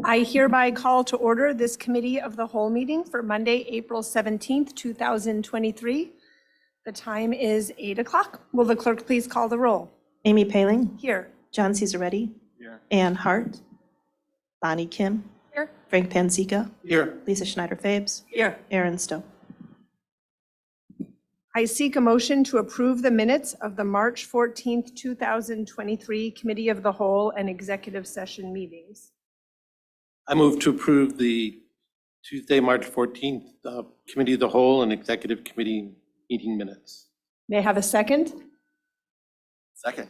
I hereby call to order this Committee of the Whole meeting for Monday, April 17th, 2023. The time is 8 o'clock. Will the clerk please call the roll? Amy Paling. Here. John Cesaretti. Here. Ann Hart. Bonnie Kim. Here. Frank Panzica. Here. Lisa Schneider-Fabes. Here. Aaron Stowe. I seek a motion to approve the minutes of the March 14th, 2023 Committee of the Whole and Executive Session meetings. I move to approve the Tuesday, March 14th Committee of the Whole and Executive Committee meeting minutes. May I have a second? Second.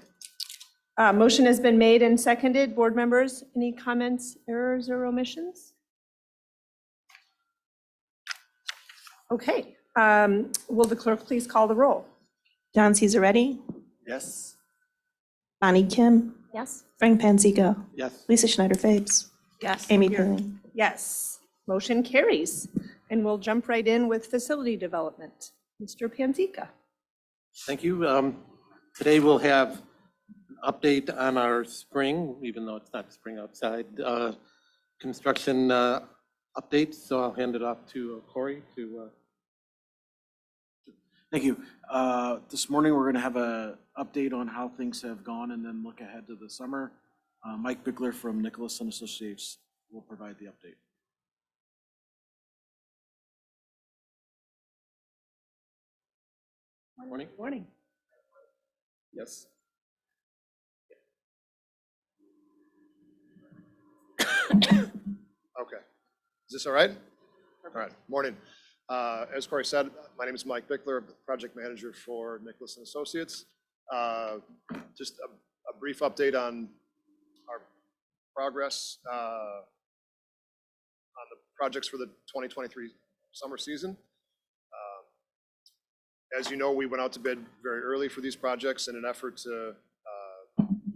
Motion has been made and seconded. Board members, any comments, errors, or omissions? Okay. Will the clerk please call the roll? John Cesaretti. Yes. Bonnie Kim. Yes. Frank Panzica. Yes. Lisa Schneider-Fabes. Yes. Amy Paling. Yes. Motion carries. And we'll jump right in with facility development. Mr. Panzica. Thank you. Today we'll have an update on our spring, even though it's not spring outside, construction updates. So I'll hand it off to Corey to. Thank you. This morning, we're going to have an update on how things have gone and then look ahead to the summer. Mike Bickler from Nicholas & Associates will provide the update. Morning. Morning. Yes. Okay. Is this all right? All right. Morning. As Corey said, my name is Mike Bickler, project manager for Nicholas & Associates. Just a brief update on our progress on the projects for the 2023 summer season. As you know, we went out to bid very early for these projects in an effort to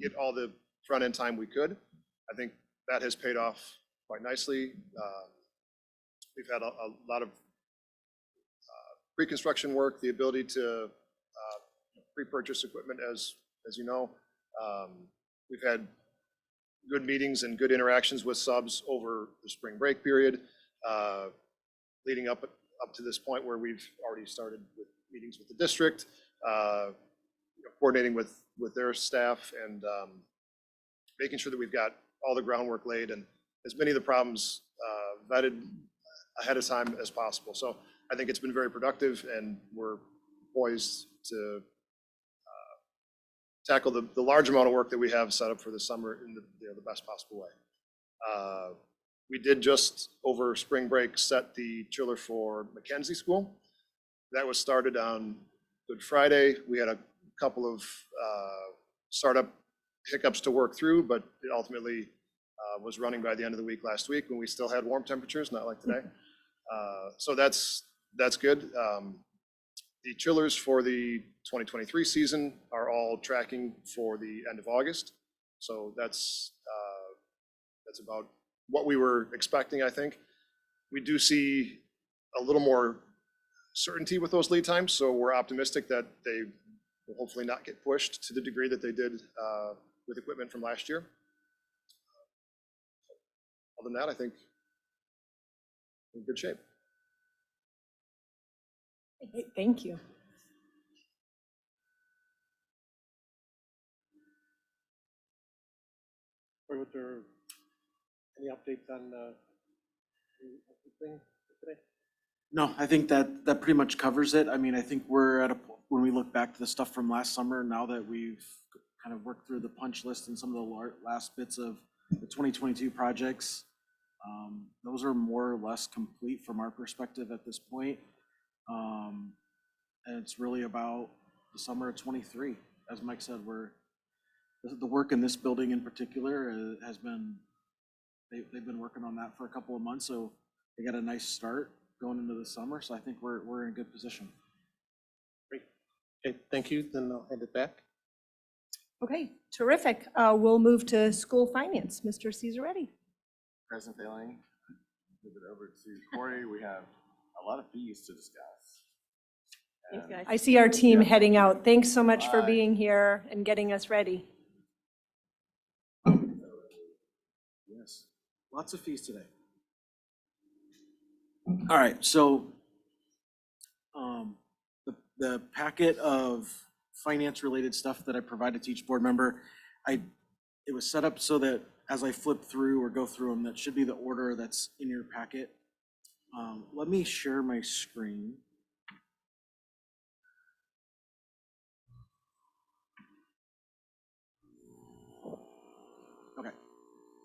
get all the front end time we could. I think that has paid off quite nicely. We've had a lot of pre-construction work, the ability to pre-purchase equipment, as you know. We've had good meetings and good interactions with subs over the spring break period, leading up to this point where we've already started with meetings with the district, coordinating with their staff and making sure that we've got all the groundwork laid and as many of the problems vetted ahead of time as possible. So I think it's been very productive and we're poised to tackle the large amount of work that we have set up for the summer in the best possible way. We did just over spring break set the chiller for Mackenzie School. That was started on Good Friday. We had a couple of startup hiccups to work through, but it ultimately was running by the end of the week last week when we still had warm temperatures, not like today. So that's good. The chillers for the 2023 season are all tracking for the end of August. So that's about what we were expecting, I think. We do see a little more certainty with those lead times, so we're optimistic that they will hopefully not get pushed to the degree that they did with equipment from last year. Other than that, I think we're in good shape. Thank you. Or was there any updates on anything today? No, I think that pretty much covers it. I mean, I think we're at when we look back to the stuff from last summer, now that we've kind of worked through the punch list and some of the last bits of the 2022 projects, those are more or less complete from our perspective at this point. And it's really about the summer of 23. As Mike said, the work in this building in particular has been, they've been working on that for a couple of months, so they got a nice start going into the summer. So I think we're in a good position. Great. Okay, thank you. Then I'll hand it back. Okay, terrific. We'll move to school finance. Mr. Cesaretti. President Failing, move it over to Corey. We have a lot of fees to discuss. I see our team heading out. Thanks so much for being here and getting us ready. Yes. Lots of fees today. All right, so the packet of finance-related stuff that I provided to each board member, it was set up so that as I flip through or go through them, that should be the order that's in your packet. Let me share my screen. Okay,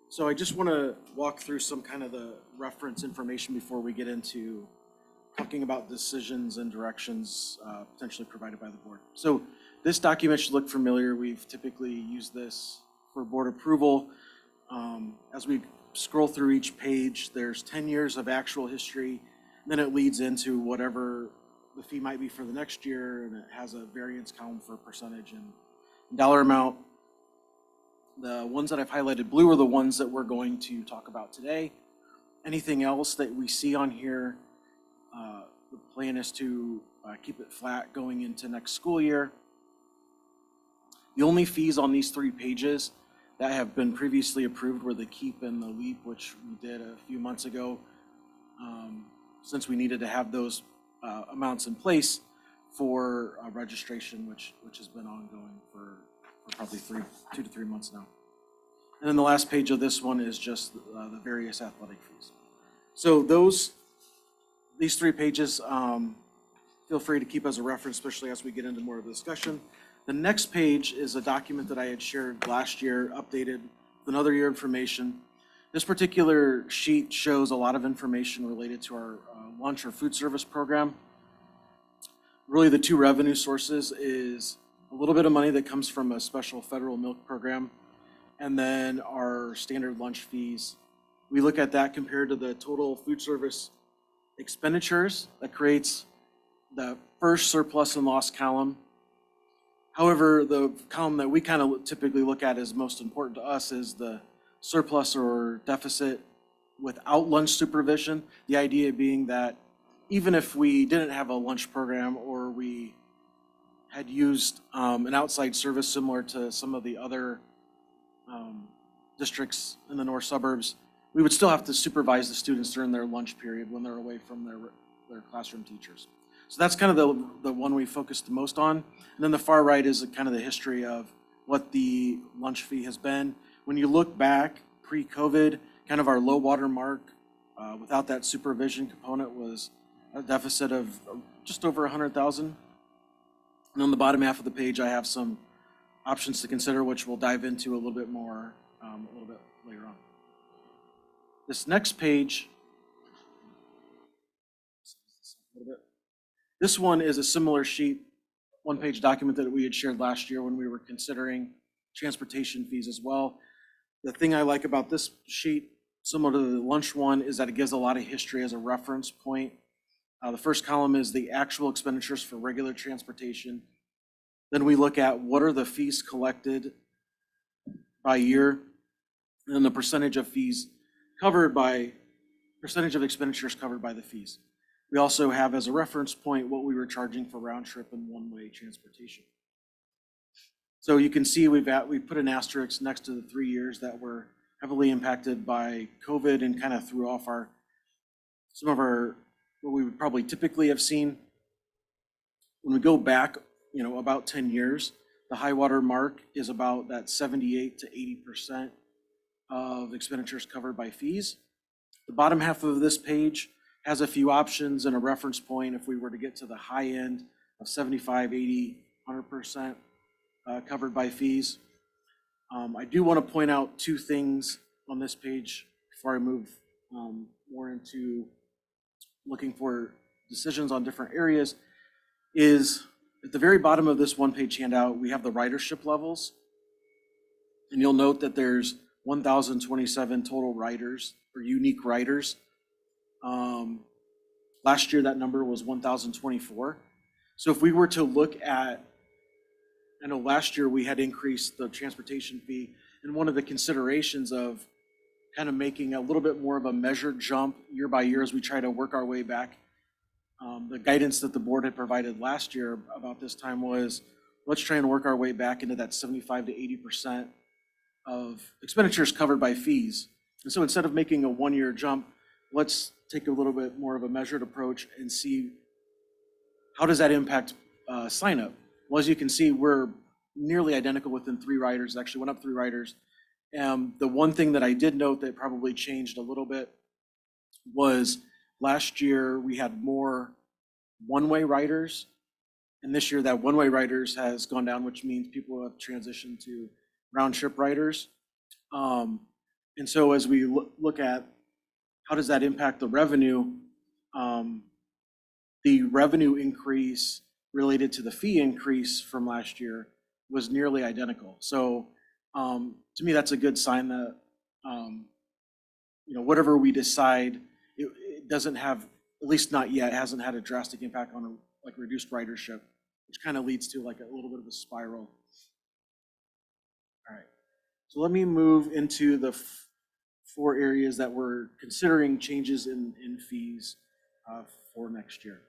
so I just want to walk through some kind of the reference information before we get into talking about decisions and directions potentially provided by the board. So this document should look familiar. We've typically used this for board approval. As we scroll through each page, there's 10 years of actual history. Then it leads into whatever the fee might be for the next year, and it has a variance column for percentage and dollar amount. The ones that I've highlighted blue are the ones that we're going to talk about today. Anything else that we see on here, the plan is to keep it flat going into next school year. The only fees on these 3 pages that have been previously approved were the KEEP and the LEAP, which we did a few months ago, since we needed to have those amounts in place for registration, which has been ongoing for probably 2 to 3 months now. And then the last page of this one is just the various athletic fees. So these 3 pages, feel free to keep as a reference, especially as we get into more of the discussion. The next page is a document that I had shared last year, updated with another year information. This particular sheet shows a lot of information related to our lunch or food service program. Really, the 2 revenue sources is a little bit of money that comes from a special federal milk program, and then our standard lunch fees. We look at that compared to the total food service expenditures. That creates the first surplus and loss column. However, the column that we kind of typically look at as most important to us is the surplus or deficit without lunch supervision. The idea being that even if we didn't have a lunch program or we had used an outside service similar to some of the other districts in the north suburbs, we would still have to supervise the students during their lunch period when they're away from their classroom teachers. So that's kind of the one we focused the most on. And then the far right is kind of the history of what the lunch fee has been. When you look back pre-COVID, kind of our low water mark without that supervision component was a deficit of just over 100,000. And on the bottom half of the page, I have some options to consider, which we'll dive into a little bit more a little bit later on. This next page, this one is a similar sheet, 1-page document that we had shared last year when we were considering transportation fees as well. The thing I like about this sheet, similar to the lunch one, is that it gives a lot of history as a reference point. The first column is the actual expenditures for regular transportation. Then we look at what are the fees collected by year, and then the percentage of fees covered by, percentage of expenditures covered by the fees. We also have as a reference point what we were charging for round trip and one-way transportation. So you can see we've put an asterisk next to the 3 years that were heavily impacted by COVID and kind of threw off some of our what we would probably typically have seen. When we go back, about 10 years, the high water mark is about that 78 to 80% of expenditures covered by fees. The bottom half of this page has a few options and a reference point if we were to get to the high end of 75, 80, 100% covered by fees. I do want to point out 2 things on this page before I move more into looking for decisions on different areas. Is at the very bottom of this 1-page handout, we have the ridership levels. And you'll note that there's 1,027 total riders or unique riders. Last year, that number was 1,024. So if we were to look at, I know last year we had increased the transportation fee, and one of the considerations of kind of making a little bit more of a measured jump year by year as we try to work our way back. The guidance that the board had provided last year about this time was, let's try and work our way back into that 75 to 80% of expenditures covered by fees. And so instead of making a one-year jump, let's take a little bit more of a measured approach and see how does that impact sign up. Well, as you can see, we're nearly identical within 3 riders. It actually went up 3 riders. The one thing that I did note that probably changed a little bit was last year we had more one-way riders, and this year that one-way riders has gone down, which means people have transitioned to round-trip riders. And so as we look at how does that impact the revenue increase related to the fee increase from last year was nearly identical. So to me, that's a good sign that whatever we decide, it doesn't have, at least not yet, hasn't had a drastic impact on like reduced ridership, which kind of leads to like a little bit of a spiral. All right, so let me move into the 4 areas that we're considering changes in fees for next year.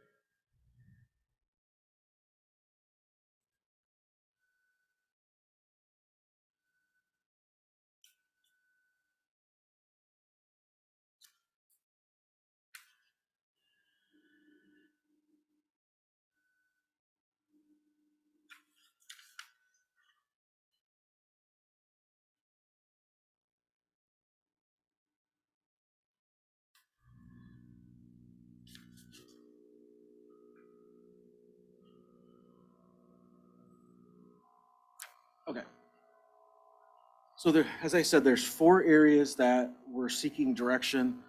Okay. So there, as I said, there's 4 areas that we're seeking direction.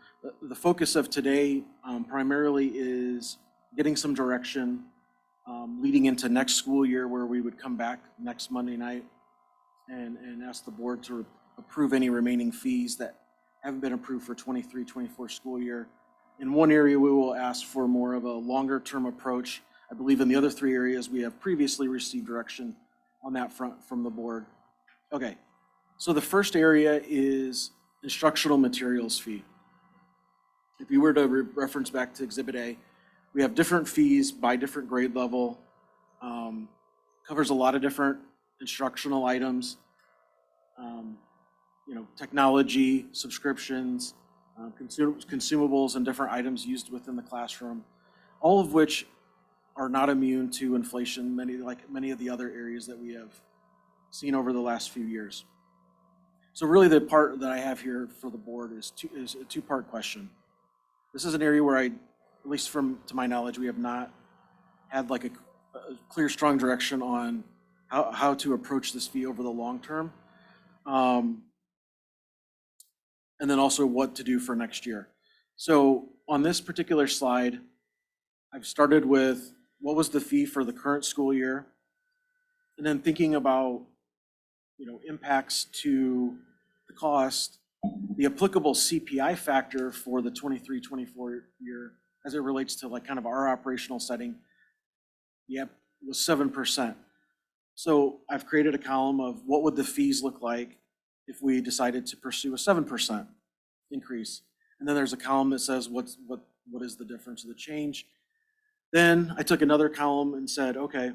The focus of today primarily is getting some direction leading into next school year, where we would come back next Monday night and ask the board to approve any remaining fees that haven't been approved for 23-24 school year. In one area, we will ask for more of a longer term approach. I believe in the other 3 areas, we have previously received direction on that front from the board. Okay, so the first area is instructional materials fee. If you were to reference back to Exhibit A, we have different fees by different grade level. Covers a lot of different instructional items, technology, subscriptions, consumables, and different items used within the classroom, all of which are not immune to inflation, many of the other areas that we have seen over the last few years. So really the part that I have here for the board is a 2-part question. This is an area where at least to my knowledge, we have not had like a clear, strong direction on how to approach this fee over the long term. And then also what to do for next year. So on this particular slide, I've started with what was the fee for the current school year, and then thinking about impacts to the cost, the applicable CPI factor for the 23-24 year as it relates to like kind of our operational setting, was 7%. So I've created a column of what would the fees look like if we decided to pursue a 7% increase. And then there's a column that says what is the difference of the change. Then I took another column and said, okay,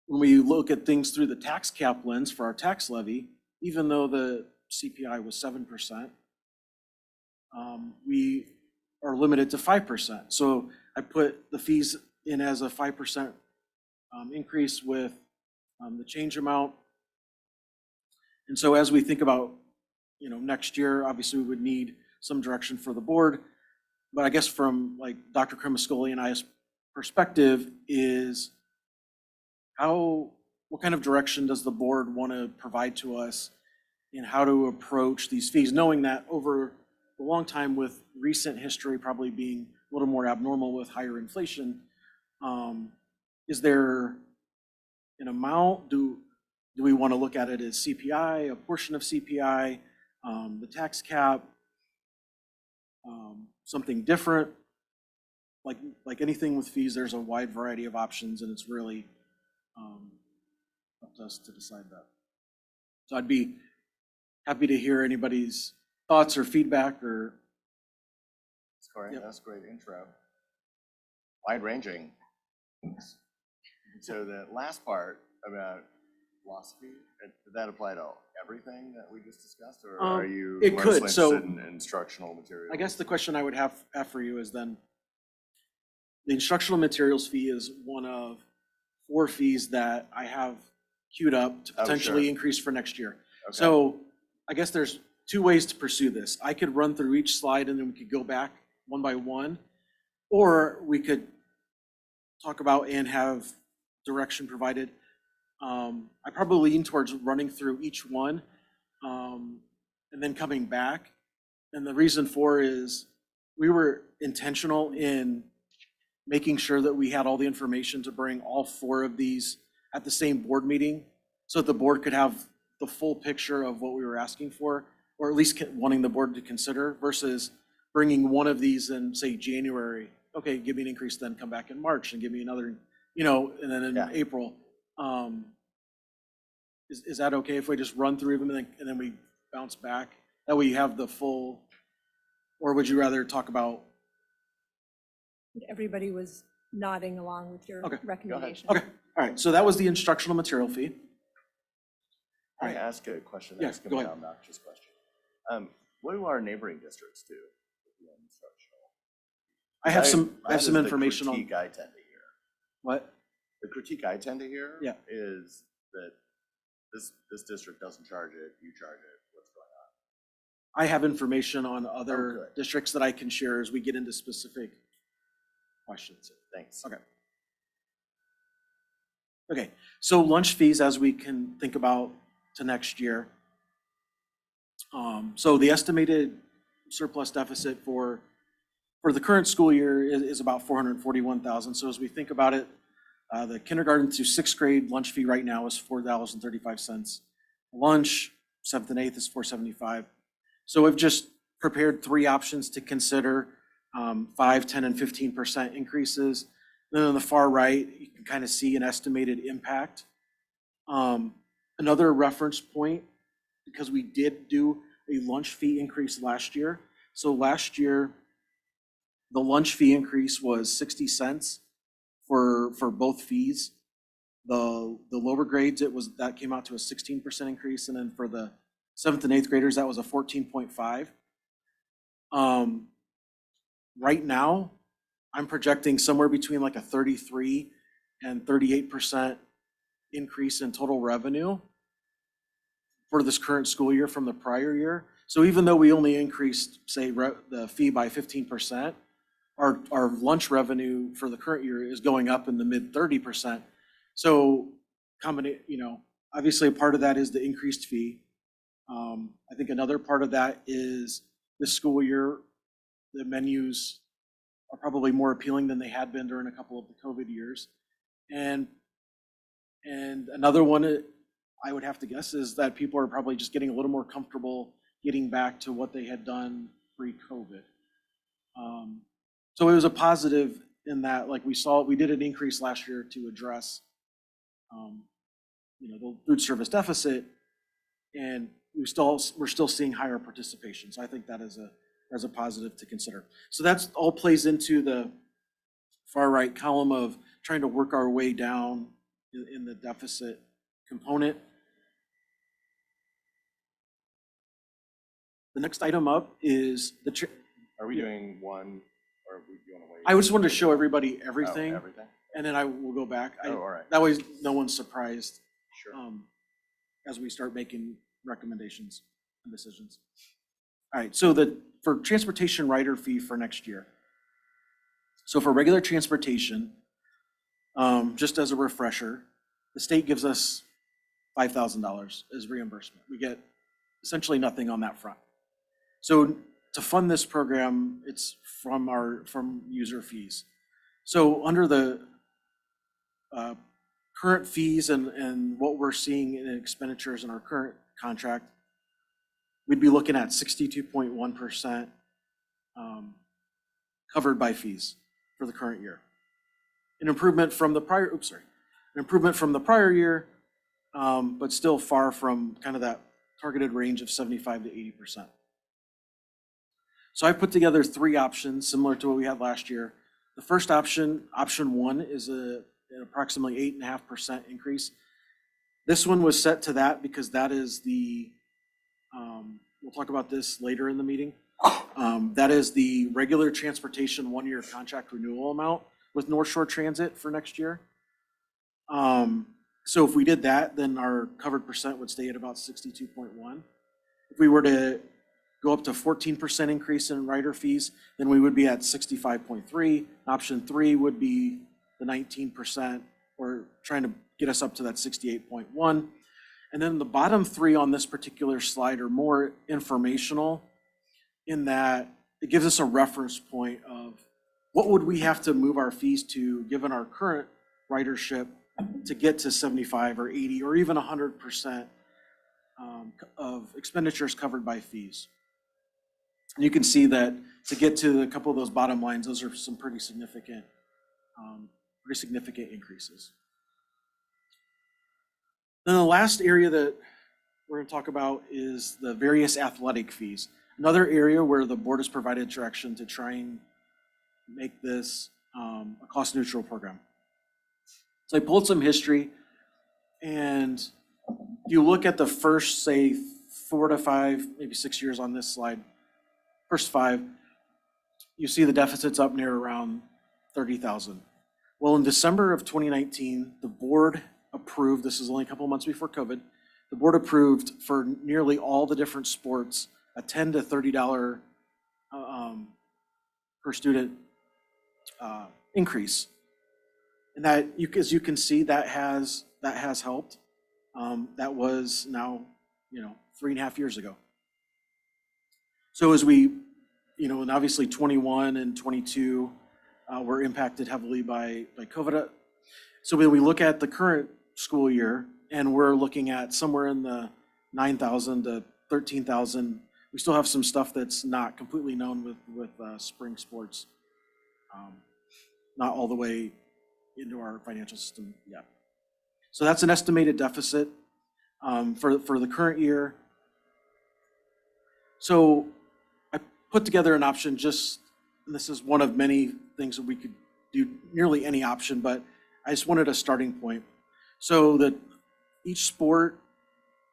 when we look at things through the tax cap lens for our tax levy, even though the CPI was 7%, we are limited to 5%. So I put the fees in as a 5% increase with the change amount. And so as we think about next year, obviously we would need some direction for the board. But I guess from like Dr. Cremascoli and I's perspective is what kind of direction does the board want to provide to us in how to approach these fees, knowing that over a long time with recent history probably being a little more abnormal with higher inflation, is there an amount? Do we want to look at it as CPI, a portion of CPI, the tax cap, something different? Like anything with fees, there's a wide variety of options, and it's really up to us to decide that. So I'd be happy to hear anybody's thoughts or feedback or. Corey, that's a great intro. Wide ranging. So the last part about philosophy? Did that apply to everything that we just discussed, or are you it mostly could, so- interested in instructional materials? I guess the question I would have for you is then, the instructional materials fee is one of 4 fees that I have queued up to Oh, potentially sure. increase for next year. Okay. So I guess there's 2 ways to pursue this. I could run through each slide and then we could go back one by one, or we could talk about and have direction provided. I probably lean towards running through each one and then coming back. And the reason for is we were intentional in making sure that we had all the information to bring all 4 of these at the same board meeting so that the board could have the full picture of what we were asking for, or at least wanting the board to consider, versus bringing one of these in, say, January. Okay, give me an increase, then come back in March and give me another, and then in Yeah. April. Is that okay if we just run through them and then we bounce back? That way you have the full, or would you rather talk about? Everybody was nodding along with your Okay. recommendation. Okay, all right, so that was the instructional material fee. Can I ask a question? Yeah, That's go gonna be ahead. an obnoxious question. What do our neighboring districts do with the instructional? I have some That is the information on, critique I tend to hear. what? The critique I tend to hear Yeah. is that this district doesn't charge it, you charge it, what's going on? I have information on other good. districts that I can share as we get into specific questions. Thanks. Okay. Okay, so lunch fees, as we can think about to next year. So the estimated surplus deficit for the current school year is about 441,000. So as we think about it, the kindergarten through 6th grade lunch fee right now is $4.35. Lunch, 7th and 8th is $4.75. So we've just prepared 3 options to consider, 5, 10, and 15% increases. Then on the far right, you can kind of see an estimated impact. Another reference point, because we did do a lunch fee increase last year. So last year, the lunch fee increase was 60 cents for both fees. The lower grades, that came out to a 16% increase, and then for the 7th and 8th graders, that was a 14.5. Right now, I'm projecting somewhere between like a 33 and 38% increase in total revenue for this current school year from the prior year. So even though we only increased, say, the fee by 15%, our lunch revenue for the current year is going up in the mid 30%. So obviously a part of that is the increased fee. I think another part of that is this school year, the menus are probably more appealing than they had been during a couple of the COVID years. And another one I would have to guess is that people are probably just getting a little more comfortable getting back to what they had done pre-COVID. So it was a positive in that, like we did an increase last year to address, the food service deficit, and we're still seeing higher participation. So I think that is a positive to consider. So that's all plays into the far right column of trying to work our way down in the deficit component. The next item up is Are we doing one, or do you want to wait? I just wanted to show everybody Oh, everything, everything? and then I will go back. Oh, all right. That way, no one's surprised Sure. as we start making recommendations and decisions. All right, so for transportation rider fee for next year. So for regular transportation, just as a refresher, the state gives us $5,000 as reimbursement. We get essentially nothing on that front. So to fund this program, it's from user fees. So under the current fees and what we're seeing in expenditures in our current contract, we'd be looking at 62.1% covered by fees for the current year. An improvement from the prior year, but still far from kind of that targeted range of 75 to 80%. So I put together 3 options similar to what we had last year. The first option 1, is an approximately 8.5% increase. This one was set to that because that is the, we'll talk about this later in the meeting. That is the regular transportation one-year contract renewal amount with North Shore Transit for next year. So if we did that, then our covered percent would stay at about 62.1. If we were to go up to 14% increase in rider fees, then we would be at 65.3. Option 3 would be the 19%, or trying to get us up to that 68.1. And then the bottom 3 on this particular slide are more informational in that it gives us a reference point of what would we have to move our fees to given our current ridership to get to 75 or 80 or even 100% of expenditures covered by fees. And you can see that to get to a couple of those bottom lines, those are some pretty significant increases. Then the last area that we're going to talk about is the various athletic fees. Another area where the board has provided direction to try and make this a cost-neutral program. So I pulled some history, and if you look at the first, say, 4 to 5, maybe 6 years on this slide, first 5, you see the deficit's up near around 30,000. Well, in December of 2019, the board approved, this is only a couple months before COVID, the board approved for nearly all the different sports a $10 to $30 per student increase. And that, as you can see, that has helped. That was now, 3.5 years ago. So as we, and obviously 21 and 22 were impacted heavily by COVID. So when we look at the current school year, and we're looking at somewhere in the 9,000 to 13,000, we still have some stuff that's not completely known with spring sports, not all the way into our financial system yet. So that's an estimated deficit for the current year. So I put together an option and this is one of many things that we could do, nearly any option, but I just wanted a starting point. So that each sport,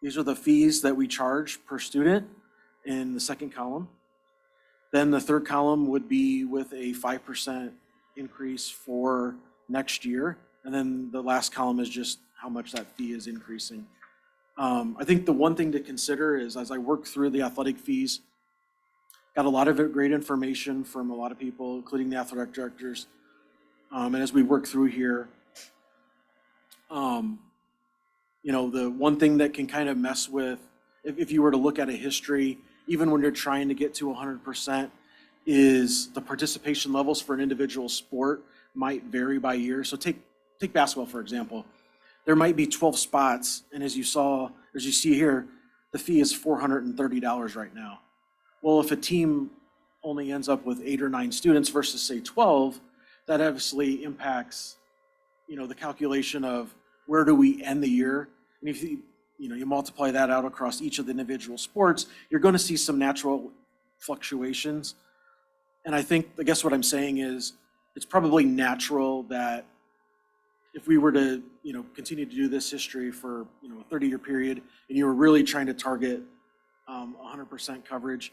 these are the fees that we charge per student in the second column. Then the third column would be with a 5% increase for next year. And then the last column is just how much that fee is increasing. I think the one thing to consider is as I work through the athletic fees, got a lot of great information from a lot of people, including the athletic directors. And as we work through here, the one thing that can kind of mess with, if you were to look at a history, even when you're trying to get to 100%, is the participation levels for an individual sport might vary by year. So take basketball, for example. There might be 12 spots, and as you see here, the fee is $430 right now. Well, if a team only ends up with 8 or 9 students versus say 12, that obviously impacts, the calculation of where do we end the year. And if you multiply that out across each of the individual sports, you're going to see some natural fluctuations. And I guess what I'm saying is it's probably natural that if we were to, continue to do this history for, a 30-year period, and you were really trying to target 100% coverage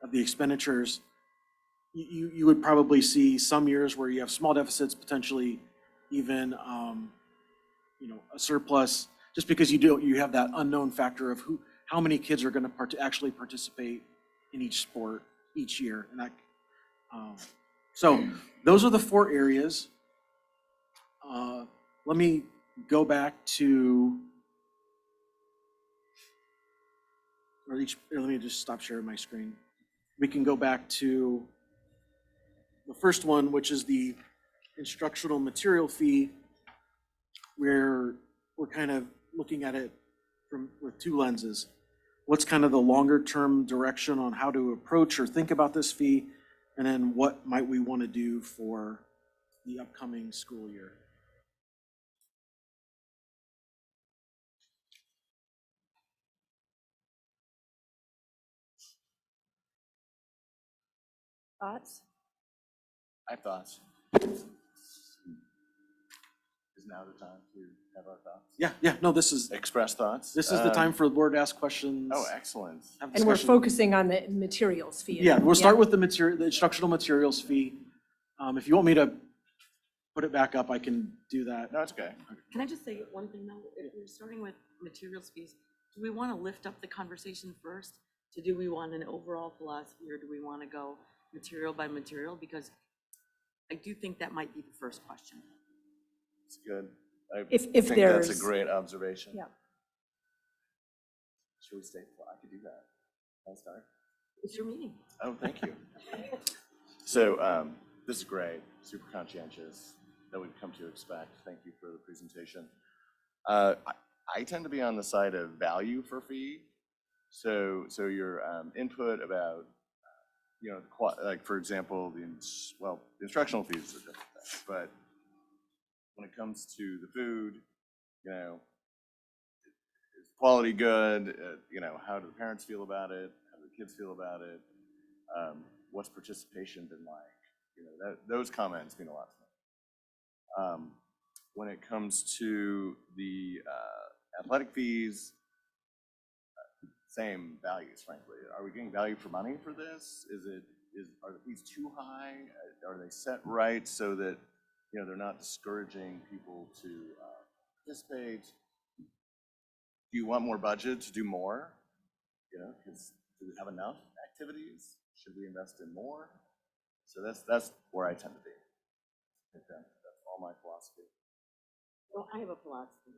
of the expenditures, you would probably see some years where you have small deficits, potentially even, a surplus, just because you have that unknown factor of how many kids are going to actually participate in each sport each year. And that, so those are the 4 areas. Let me go back to, let me just stop sharing my screen. We can go back to the first one, which is the instructional material fee, where we're kind of looking at it with 2 lenses. What's kind of the longer term direction on how to approach or think about this fee, and then what might we want to do for the upcoming school year? Thoughts? I have thoughts. Is now the time to have our thoughts? Yeah, no, this is Express thoughts? the time for the board to ask questions. Oh, excellent. have And we're discussion. focusing on the materials fee. Yeah, we'll start with the instructional materials fee. If you want me to put it back up, I can do that. No, it's okay. Can I just say one thing though? If we're starting with materials fees, do we want to lift up the conversation first? Do we want an overall philosophy or do we want to go material by material? Because I do think that might be the first question. It's good. I If think that's a there's- great observation. Yeah. Should we stay? I could do that. I'll start. It's your meeting. Oh, thank you. So this is great, super conscientious, that we've come to expect. Thank you for the presentation. I tend to be on the side of value for fee. So your input about, like for example, the instructional fees is a different thing, but when it comes to the food, is quality good? How do the parents feel about it? How do the kids feel about it? What's participation been like? Those comments mean a lot to me. When it comes to the athletic fees, same values, frankly. Are we getting value for money for this? Are the fees too high? Are they set right so that they're not discouraging people to participate? Do you want more budget to do more? Because do we have enough activities? Should we invest in more? So that's where I tend to be. I think that's all my philosophy. Well, I have a philosophy.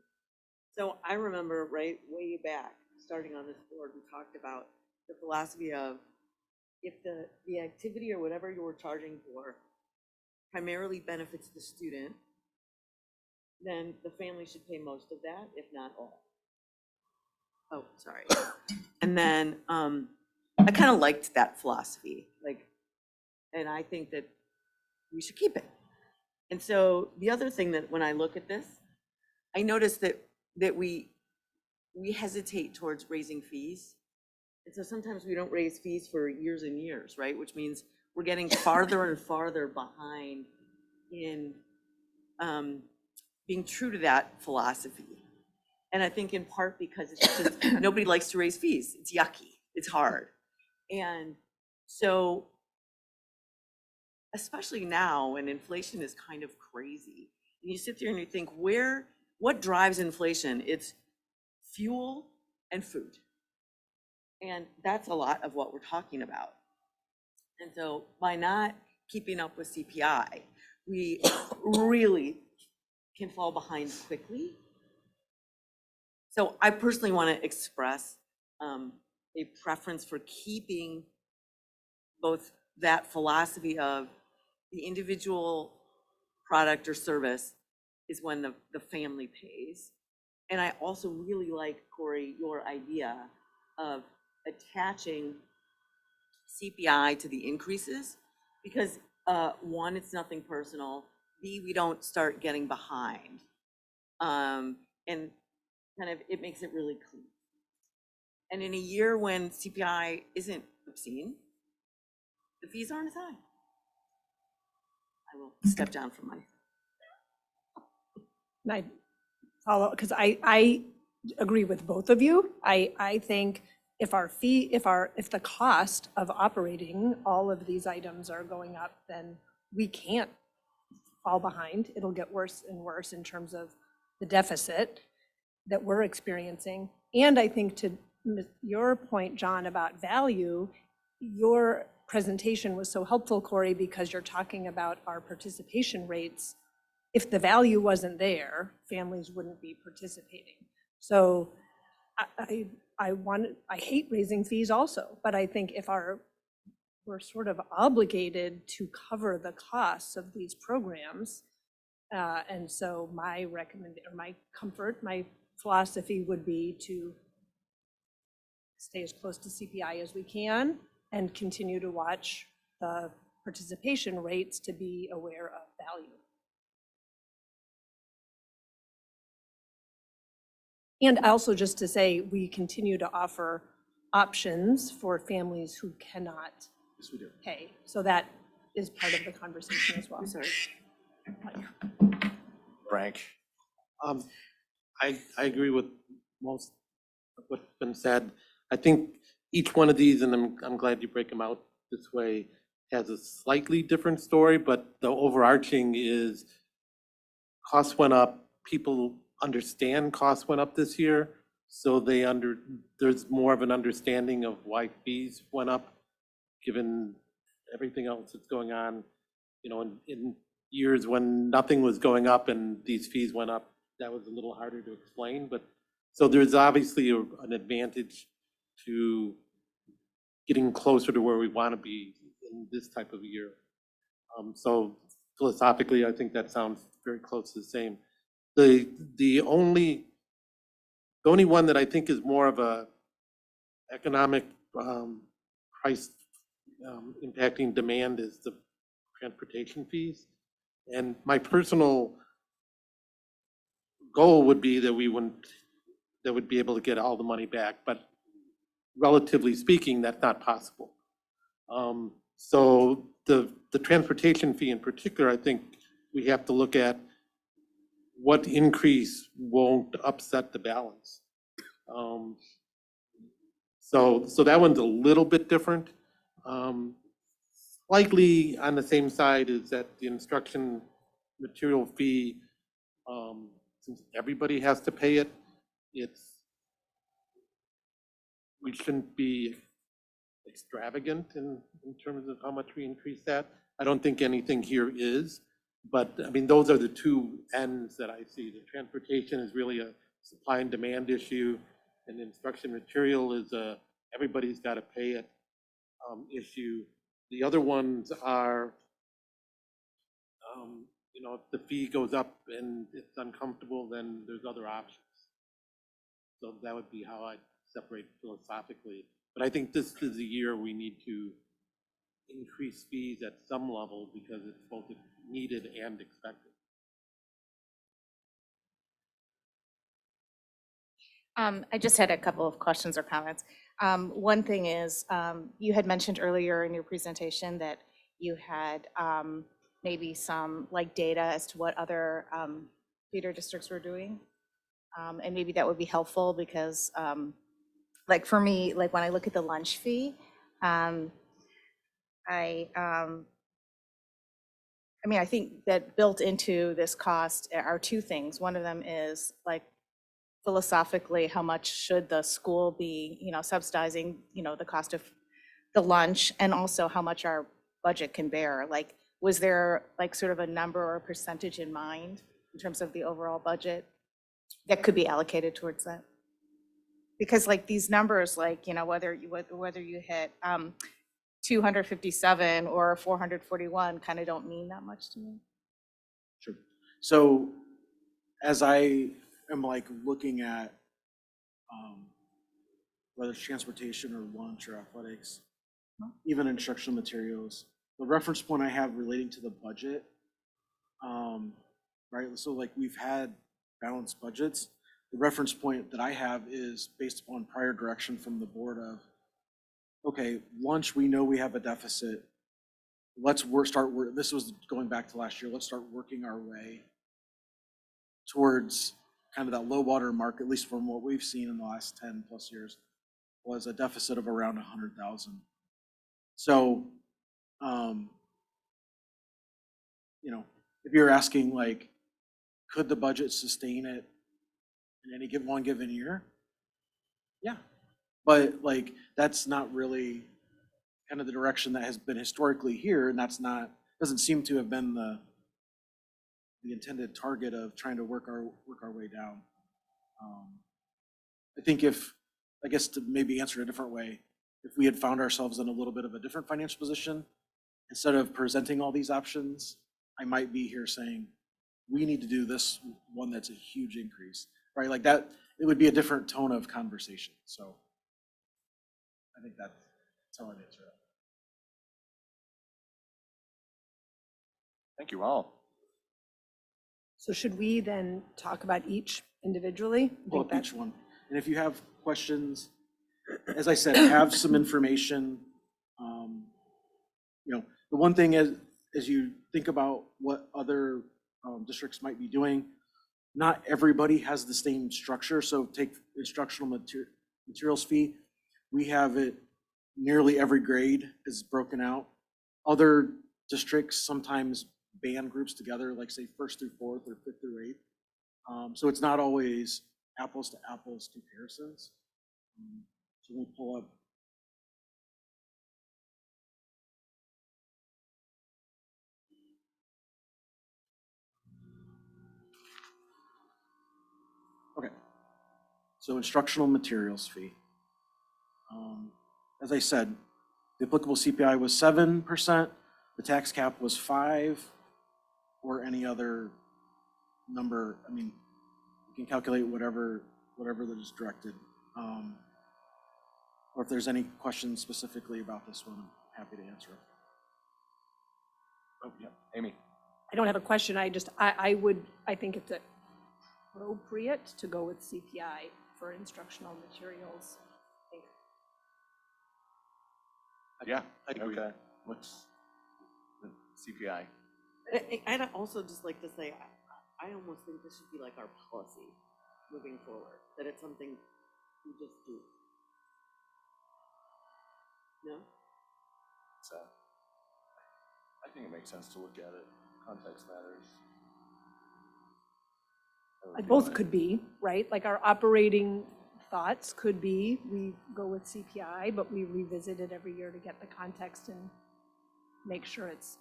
So I remember right way back, starting on this board, we talked about the philosophy of if the activity or whatever you were charging for primarily benefits the student, then the family should pay most of that, if not all. Oh, sorry. And then I kind of liked that philosophy, and I think that we should keep it. And so the other thing that when I look at this, I notice that we hesitate towards raising fees. And so sometimes we don't raise fees for years and years, right? Which means we're getting farther and farther behind in being true to that philosophy. And I think in part because it's just, nobody likes to raise fees. It's yucky, it's hard. And so, especially now when inflation is kind of crazy, and you sit there and you think, what drives inflation? It's fuel and food. And that's a lot of what we're talking about. And so by not keeping up with CPI, we really can fall behind quickly. So I personally want to express a preference for keeping both that philosophy of the individual product or service is when the family pays. And I also really like, Corey, your idea of attaching CPI to the increases because one, it's nothing personal. B, we don't start getting behind. And kind of, it makes it really clean. And in a year when CPI isn't obscene, the fees aren't as high. I will step down from my. And I follow, because I agree with both of you. I think if the cost of operating all of these items are going up, then we can't fall behind. It'll get worse and worse in terms of the deficit that we're experiencing. And I think to your point, John, about value, your presentation was so helpful, Corey, because you're talking about our participation rates. If the value wasn't there, families wouldn't be participating. So I hate raising fees also, but I think if we're sort of obligated to cover the costs of these programs, and so my philosophy would be to stay as close to CPI as we can and continue to watch the participation rates to be aware of value. And also just to say, we continue to offer options for families who cannot Yes, we do. pay. So that is part of the conversation as well. I'm sorry. Frank? I agree with most of what's been said. I think each one of these, and I'm glad you break them out this way, has a slightly different story, but the overarching is costs went up, people understand costs went up this year, so there's more of an understanding of why fees went up, given everything else that's going on. You know, in years when nothing was going up and these fees went up, that was a little harder to explain, but, so there's obviously an advantage to getting closer to where we want to be in this type of year. So philosophically, I think that sounds very close to the same. The only one that I think is more of a economic price impacting demand is the transportation fees. And my personal goal would be that would be able to get all the money back, but relatively speaking, that's not possible. So the transportation fee in particular, I think we have to look at what increase won't upset the balance. So that one's a little bit different. Slightly on the same side is that the instruction material fee, since everybody has to pay it, we shouldn't be extravagant in terms of how much we increase that. I don't think anything here is, but I mean, those are the two ends that I see. The transportation is really a supply and demand issue, and the instruction material is everybody's got to pay it issue. The other ones are, you know, if the fee goes up and it's uncomfortable, then there's other options. So that would be how I separate philosophically. But I think this is a year we need to increase fees at some level because it's both needed and expected. I just had a couple of questions or comments. One thing is, you had mentioned earlier in your presentation that you had maybe some like data as to what other theater districts were doing. And maybe that would be helpful because like for me, like when I look at the lunch fee, I mean, I think that built into this cost are two things. One of them is like philosophically, how much should the school be, you know, subsidizing, you know, the cost of the lunch, and also how much our budget can bear. Like, was there like sort of a number or a percentage in mind in terms of the overall budget that could be allocated towards that? Because like these numbers, like, you know, whether you hit 257 or 441 kind of don't mean that much to me. Sure. So as I am like looking at whether it's transportation or lunch or athletics, even instructional materials, the reference point I have relating to the budget, right? So like we've had balanced budgets. The reference point that I have is based upon prior direction from the board of, okay, lunch, we know we have a deficit. Let's this was going back to last year. Let's start working our way towards kind of that low water mark, at least from what we've seen in the last 10 plus years, was a deficit of around 100,000. So, you know, if you're asking like, could the budget sustain it in any one given year? Yeah, but like, that's not really kind of the direction that has been historically here, and that's not, doesn't seem to have been the intended target of trying to work our way down. I think I guess to maybe answer it a different way, if we had found ourselves in a little bit of a different financial position, instead of presenting all these options, I might be here saying, we need to do this one that's a huge increase, right? Like that, it would be a different tone of conversation. So I think that's how I'd answer that. Thank you all. So should we then talk about each individually? Pull up each one. And if you have questions, as I said, have some information. You know, the one thing is, as you think about what other districts might be doing, not everybody has the same structure. So take instructional materials fee. We have it, nearly every grade is broken out. Other districts sometimes band groups together, like say first through fourth or fifth through eighth. So it's not always apples to apples comparisons. So let me pull up. Okay, so instructional materials fee. As I said, the applicable CPI was 7%, the tax cap was 5%, or any other number. I mean, you can calculate whatever that is directed. Or if there's any questions specifically about this one, I'm happy to answer it. Oh, yeah, Amy. I don't have a question, I think it's appropriate to go with CPI for instructional materials. Yeah, I agree. okay. What's the CPI? I'd also just like to say, I almost think this should be like our policy moving forward, that it's something we just do. No? So, I think it makes sense to look at it. Context matters. Both could be, right? Like our operating thoughts could be, we go with CPI, but we revisit it every year to get the context and make sure it's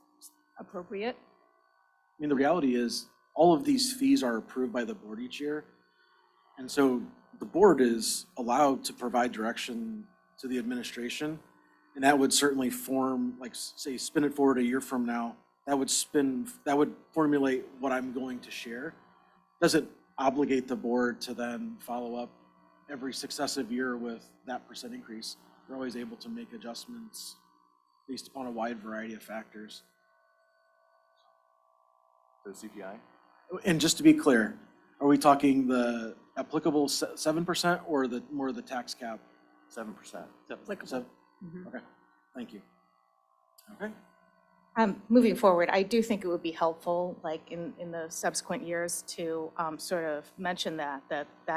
appropriate. I mean, the reality is, all of these fees are approved by the board each year. And so the board is allowed to provide direction to the administration. And that would certainly form, like, say, spin it forward a year from now, that would formulate what I'm going to share. Doesn't obligate the board to then follow up every successive year with that % increase. We're always able to make adjustments based upon a wide variety of factors. The CPI? And just to be clear, are we talking the applicable 7% or the more the tax cap? 7%. Applicable. Okay, thank you. Okay. Moving forward, I do think it would be helpful, like in the subsequent years, to sort of mention that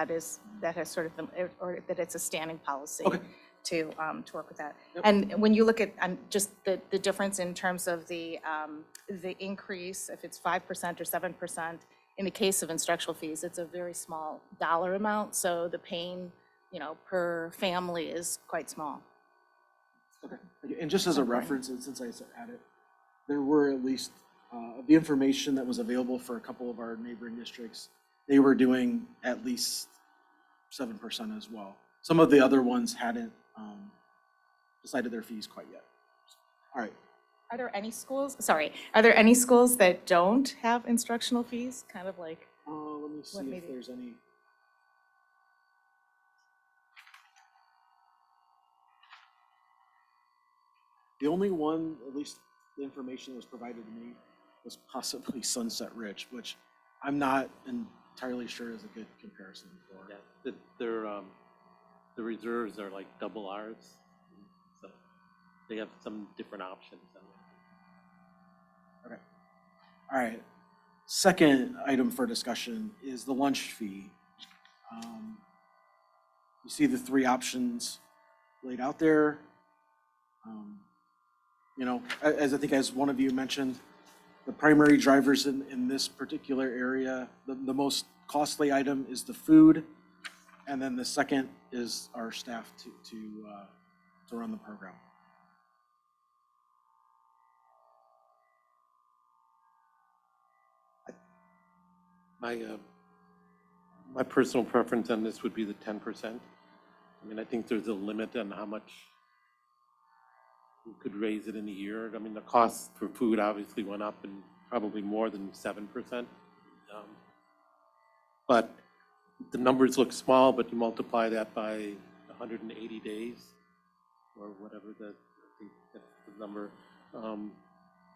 has sort of been, or that it's a standing policy. Okay. To work with that. Yep. And when you look at just the difference in terms of the increase, if it's 5% or 7, in the case of instructional fees, it's a very small dollar amount, so the pain, per family is quite small. Okay. And just as a reference, and since I had it, there were at least the information that was available for a couple of our neighboring districts, they were doing at least 7% as well. Some of the other ones hadn't decided their fees quite yet. All right. Are there any schools that don't have instructional fees? Kind of like, Let me see if maybe? there's any. The only one, at least the information that was provided to me, was possibly Sunset Ridge, which I'm not entirely sure is a good comparison for. Yeah, the reserves are like double ours, so they have some different options. Okay. All right. Second item for discussion is the lunch fee. You see the three options laid out there. As one of you mentioned, the primary drivers in this particular area, the most costly item is the food, and then the second is our staff to run the program. My personal preference on this would be the 10%. I mean, I think there's a limit on how much we could raise it in a year. I mean, the cost for food obviously went up and probably more than 7%. But the numbers look small, but you multiply that by 180 days or whatever I think that's the number.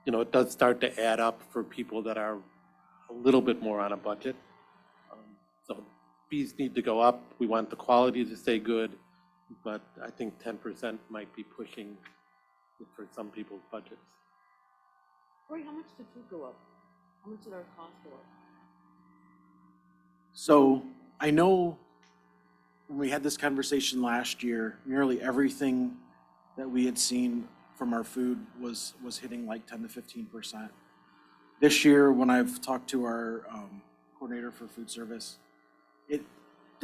It does start to add up for people that are a little bit more on a budget. So fees need to go up. We want the quality to stay good, but I think 10% might be pushing it for some people's budgets. Corey, how much did food go up? How much did our cost go up? So I know when we had this conversation last year, nearly everything that we had seen from our food was hitting like 10 to 15%. This year, when I've talked to our coordinator for food service, the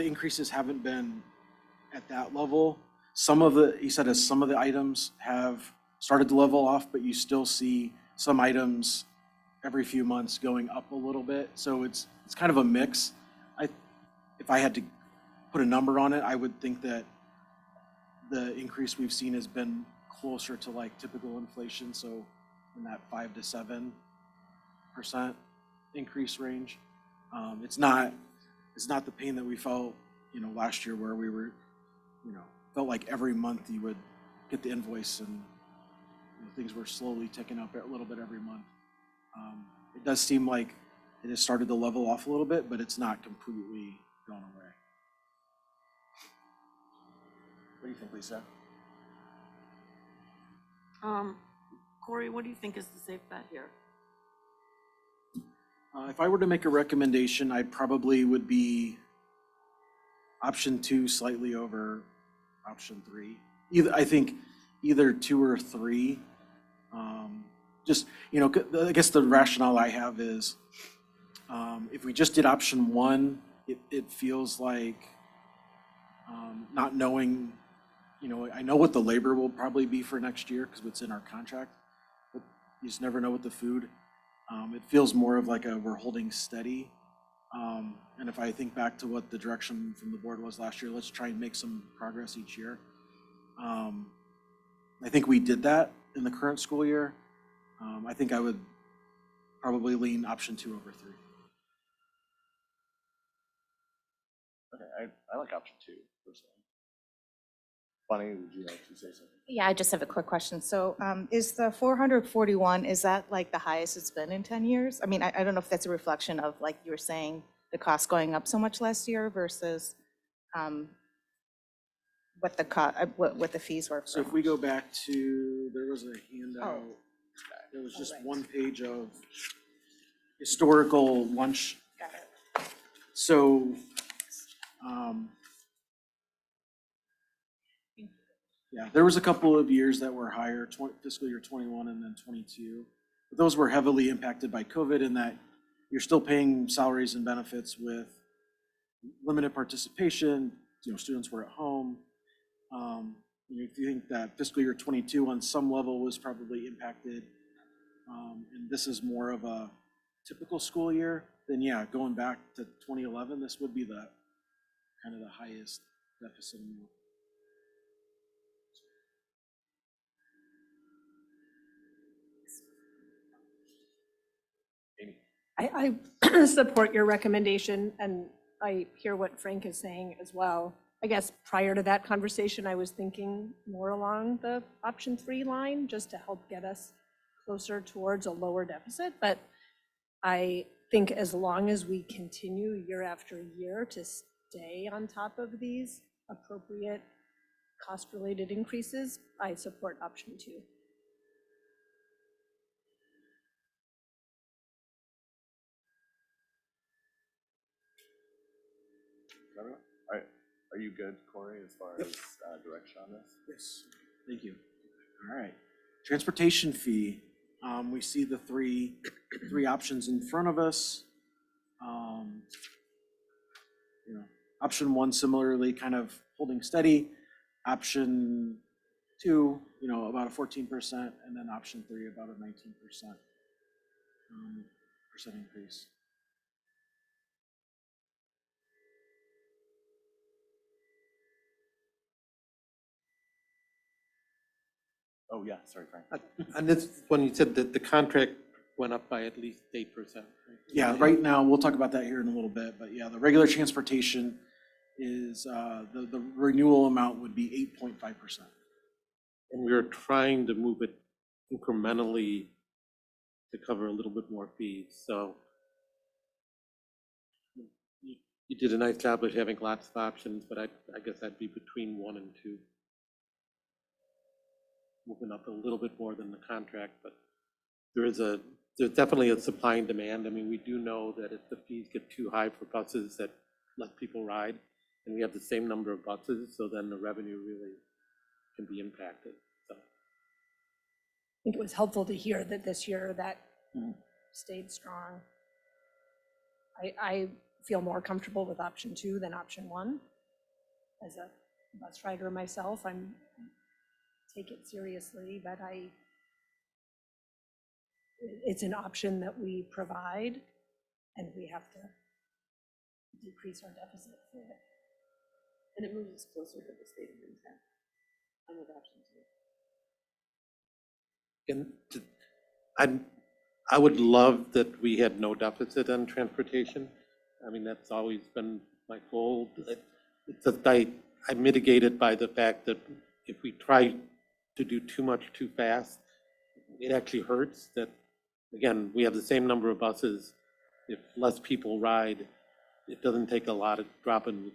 increases haven't been at that level. He said as some of the items have started to level off, but you still see some items every few months going up a little bit. So it's kind of a mix. If I had to put a number on it, I would think that the increase we've seen has been closer to like typical inflation, so in that 5 to 7% increase range. It's not the pain that we felt, last year where we were, felt like every month you would get the invoice and things were slowly ticking up a little bit every month. It does seem like it has started to level off a little bit, but it's not completely gone away. What do you think, Lisa? Corey, what do you think is the safe bet here? If I were to make a recommendation, I probably would be option 2 slightly over option 3. I think either 2 or 3. I guess the rationale I have is if we just did option 1, it feels like not knowing, I know what the labor will probably be for next year because it's in our contract, but you just never know with the food. It feels more of like we're holding steady. And if I think back to what the direction from the board was last year, let's try and make some progress each year. I think we did that in the current school year. I think I would probably lean option 2 over 3. Okay, I like option 2 personally. Bonnie, would you like to say something? Yeah, I just have a quick question. So is the 441, is that like the highest it's been in 10 years? I mean, I don't know if that's a reflection of, like you were saying, the cost going up so much last year versus what the fees were. So if we go back to, there was a handout, Oh. there was just right. one page of historical lunch. Got it. So, yeah, there was a couple of years that were higher, fiscal year 21 and then 22. But those were heavily impacted by COVID in that you're still paying salaries and benefits with limited participation. Students were at home. If you think that fiscal year 22 on some level was probably impacted, and this is more of a typical school year, then yeah, going back to 2011, this would be the kind of the highest deficit amount. Amy? I support your recommendation, and I hear what Frank is saying as well. I guess prior to that conversation, I was thinking more along the option 3 line, just to help get us closer towards a lower deficit. But I think as long as we continue year after year to stay on top of these appropriate cost-related increases, I support option 2. Are you good, Corey, as far as direction on this? Yes, thank you. All right, transportation fee. We see the three options in front of us. Option 1 similarly kind of holding steady. Option 2, about a 14%, and then option 3 about a 19% increase. Oh, yeah, sorry, Frank. And this, when you said that the contract went up by at least 8%. Right? Yeah, right now, we'll talk about that here in a little bit, but yeah, the regular transportation is, the renewal amount would be 8.5%. And we were trying to move it incrementally to cover a little bit more fees. So you did a nice job of having lots of options, but I guess I'd be between 1 and 2. Moving up a little bit more than the contract, but there is a there's definitely a supply and demand. I mean, we do know that if the fees get too high for buses, that less people ride, and we have the same number of buses, so then the revenue really can be impacted, so. I think it was helpful to hear that this year that stayed strong. I feel more comfortable with option 2 than option 1. As a bus rider myself, take it seriously, but it's an option that we provide, and we have to decrease our deficit for it. And it moves us closer to the stated intent. I'm with option 2. And I would love that we had no deficit on transportation. I mean, that's always been my goal. It's just I mitigate it by the fact that if we try to do too much too fast, it actually hurts. That, again, we have the same number of buses. If less people ride, it doesn't take a lot of drop in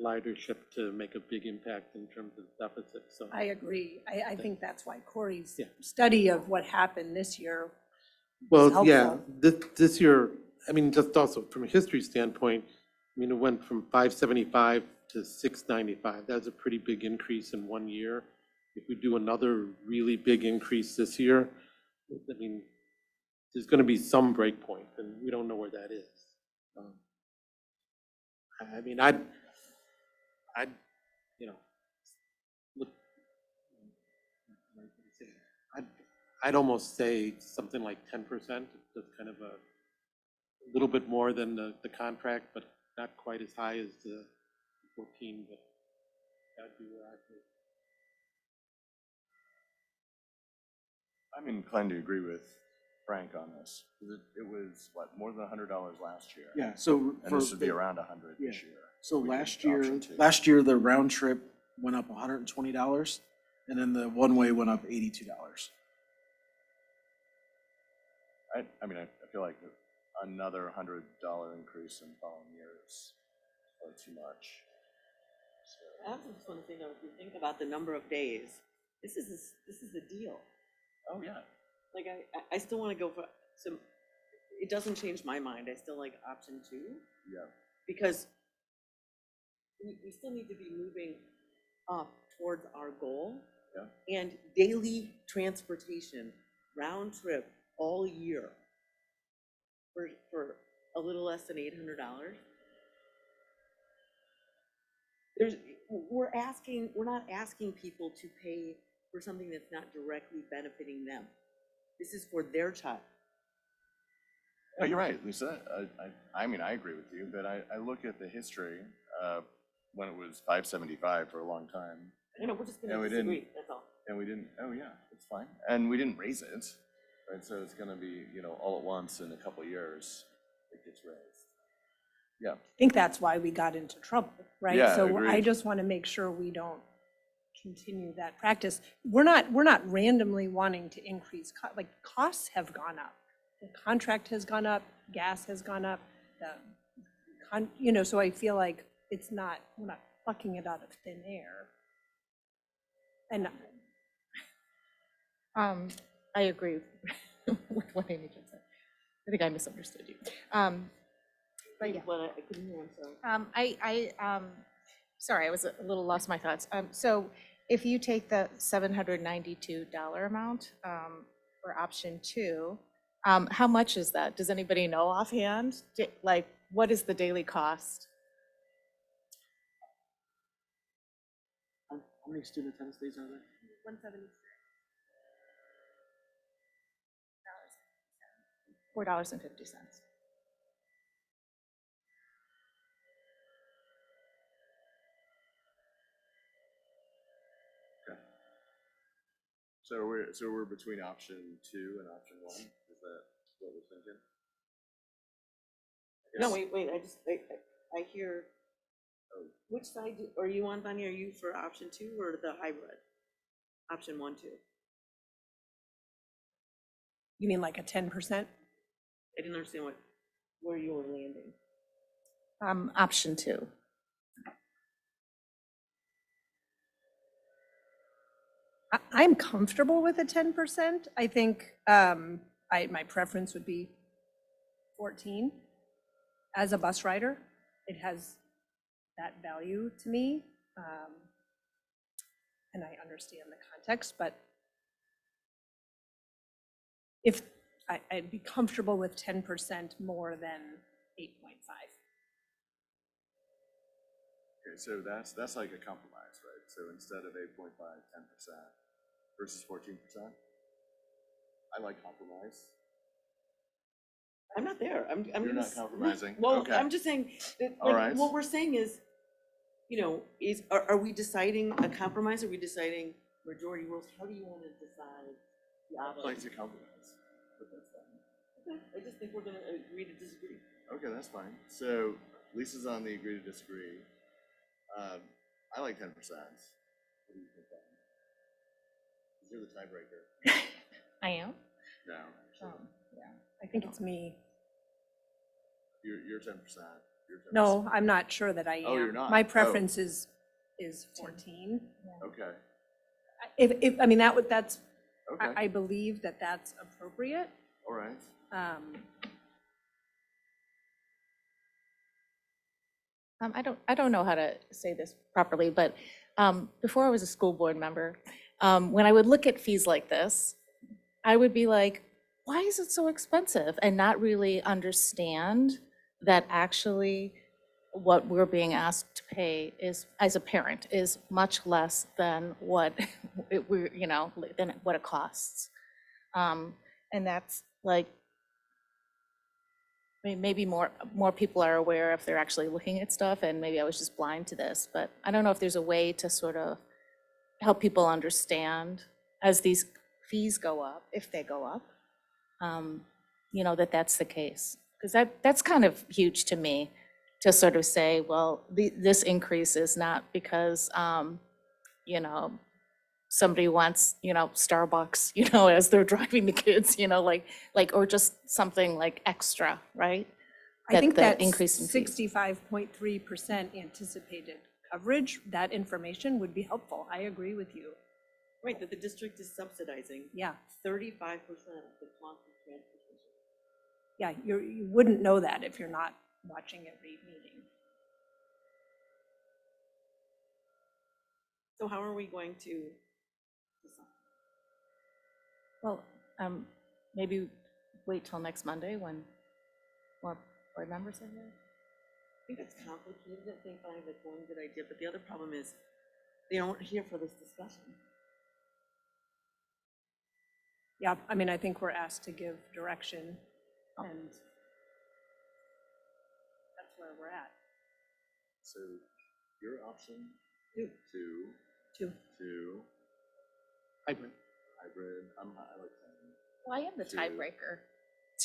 ridership to make a big impact in terms of deficit, so. I agree. I think that's why Corey's Yeah. study of what happened this year. Well, yeah, helpful. this year, I mean, just also from a history standpoint, I mean, it went from 575 to 695. That's a pretty big increase in 1 year. If we do another really big increase this year, I mean, there's going to be some break point, and we don't know where that is. I mean, I'd, you know, look, I'd almost say something like 10%. It's just kind of a little bit more than the contract, but not quite as high as the 14, but that'd be where I'd be. I'm inclined to agree with Frank on this. It was, what, more than $100 last year? Yeah, so And this would be around 100 this yeah. year. So We last could year, option 2. the round trip went up $120, and then the one-way went up $82. I mean, I feel like another $100 increase in the following year is probably too much. I also just want to say, though, if you think about the number of days, this is a deal. Oh, yeah. Like, I still want to go for some, it doesn't change my mind. I still like option 2. Yeah. Because we still need to be moving up towards our goal. Yeah. And daily transportation, round trip, all year, for a little less than $800. We're not asking people to pay for something that's not directly benefiting them. This is for their child. Oh, you're right, Lisa. I mean, I agree with you, but I look at the history when it was 575 for a long time. You know, we're just And gonna we disagree, didn't- that's all. And we didn't, oh yeah, it's fine. And we didn't raise it, right? So it's gonna be, you know, all at once in a couple of years, it gets raised. Yeah, I think that's why we got into trouble, right? Yeah, So I agreed. just want to make sure we don't continue that practice. We're not randomly wanting to increase, like, costs have gone up. The contract has gone up, gas has gone up, you know, so I feel like we're not plucking it out of thin air. And I agree with what Amy just said. I think I misunderstood you. But yeah. But I couldn't hear him, so. Sorry, I was a little lost in my thoughts. So if you take the $792 amount for option 2, how much is that? Does anybody know offhand? Like, what is the daily cost? How many student attendance days are there? 176. $4.50. so we're between option 2 and option 1, is that what we're thinking? No, Yes. wait, I hear, which side are you on, Bonnie? Are you for option 2 or the hybrid? Option 1, 2? you mean like a 10%? I didn't understand where you were landing. Option 2. I'm comfortable with a 10%. I think my preference would be 14. As a bus rider, it has that value to me. And I understand the context, but if I'd be comfortable with 10% more than 8.5. Okay, so that's like a compromise, right? So instead of 8.5, 10% versus 14%? I like compromise. I'm not there. I'm You're gonna not compromising. Well, Okay. I'm just saying, that, All like, right. what we're saying is, you know, are we deciding a compromise? Are we deciding majority rules? How do you want to decide the I'd like option? to compromise, but that's fine. Okay, I just think we're gonna agree to disagree. Okay, that's fine. So Lisa's on the agree to disagree. I like 10%. What do you think, Dawn? 'Cause you're the tiebreaker. I am. No, actually, I think it's me. you're 10%. You're 10%. No, I'm not sure that I am. Oh, you're not? My Oh. preference is 14. Okay, If, I mean, that's, okay, I believe that that's appropriate. all right. I don't know how to say this properly, but before I was a school board member, when I would look at fees like this, I would be like, why is it so expensive? And not really understand that actually what we're being asked to pay is, as a parent, is much less than what than what it costs. And that's like, I mean, maybe more people are aware if they're actually looking at stuff, and maybe I was just blind to this, but I don't know if there's a way to sort of help people understand as these fees go up, if they go up, that's the case. Because that's kind of huge to me, to sort of say, well, this increase is not because, somebody wants, Starbucks, as they're driving the kids, or just something like extra, right? I think the that increase in fees. 65.3% anticipated coverage, that information would be helpful. I agree with you. Right, that the district is subsidizing Yeah, 35% of the cost of transportation. yeah, you wouldn't know that if you're not watching every meeting. So how are we going to decide? Well, maybe wait till next Monday when more board members are here. I think that's complicated. I think that's one good idea, but the other problem is they aren't here for this discussion. Yeah, I mean, I think we're asked to give direction, and that's where we're at. So your option, Two. two, Hybrid. hybrid, I like 10. Well, I am the Two. tiebreaker.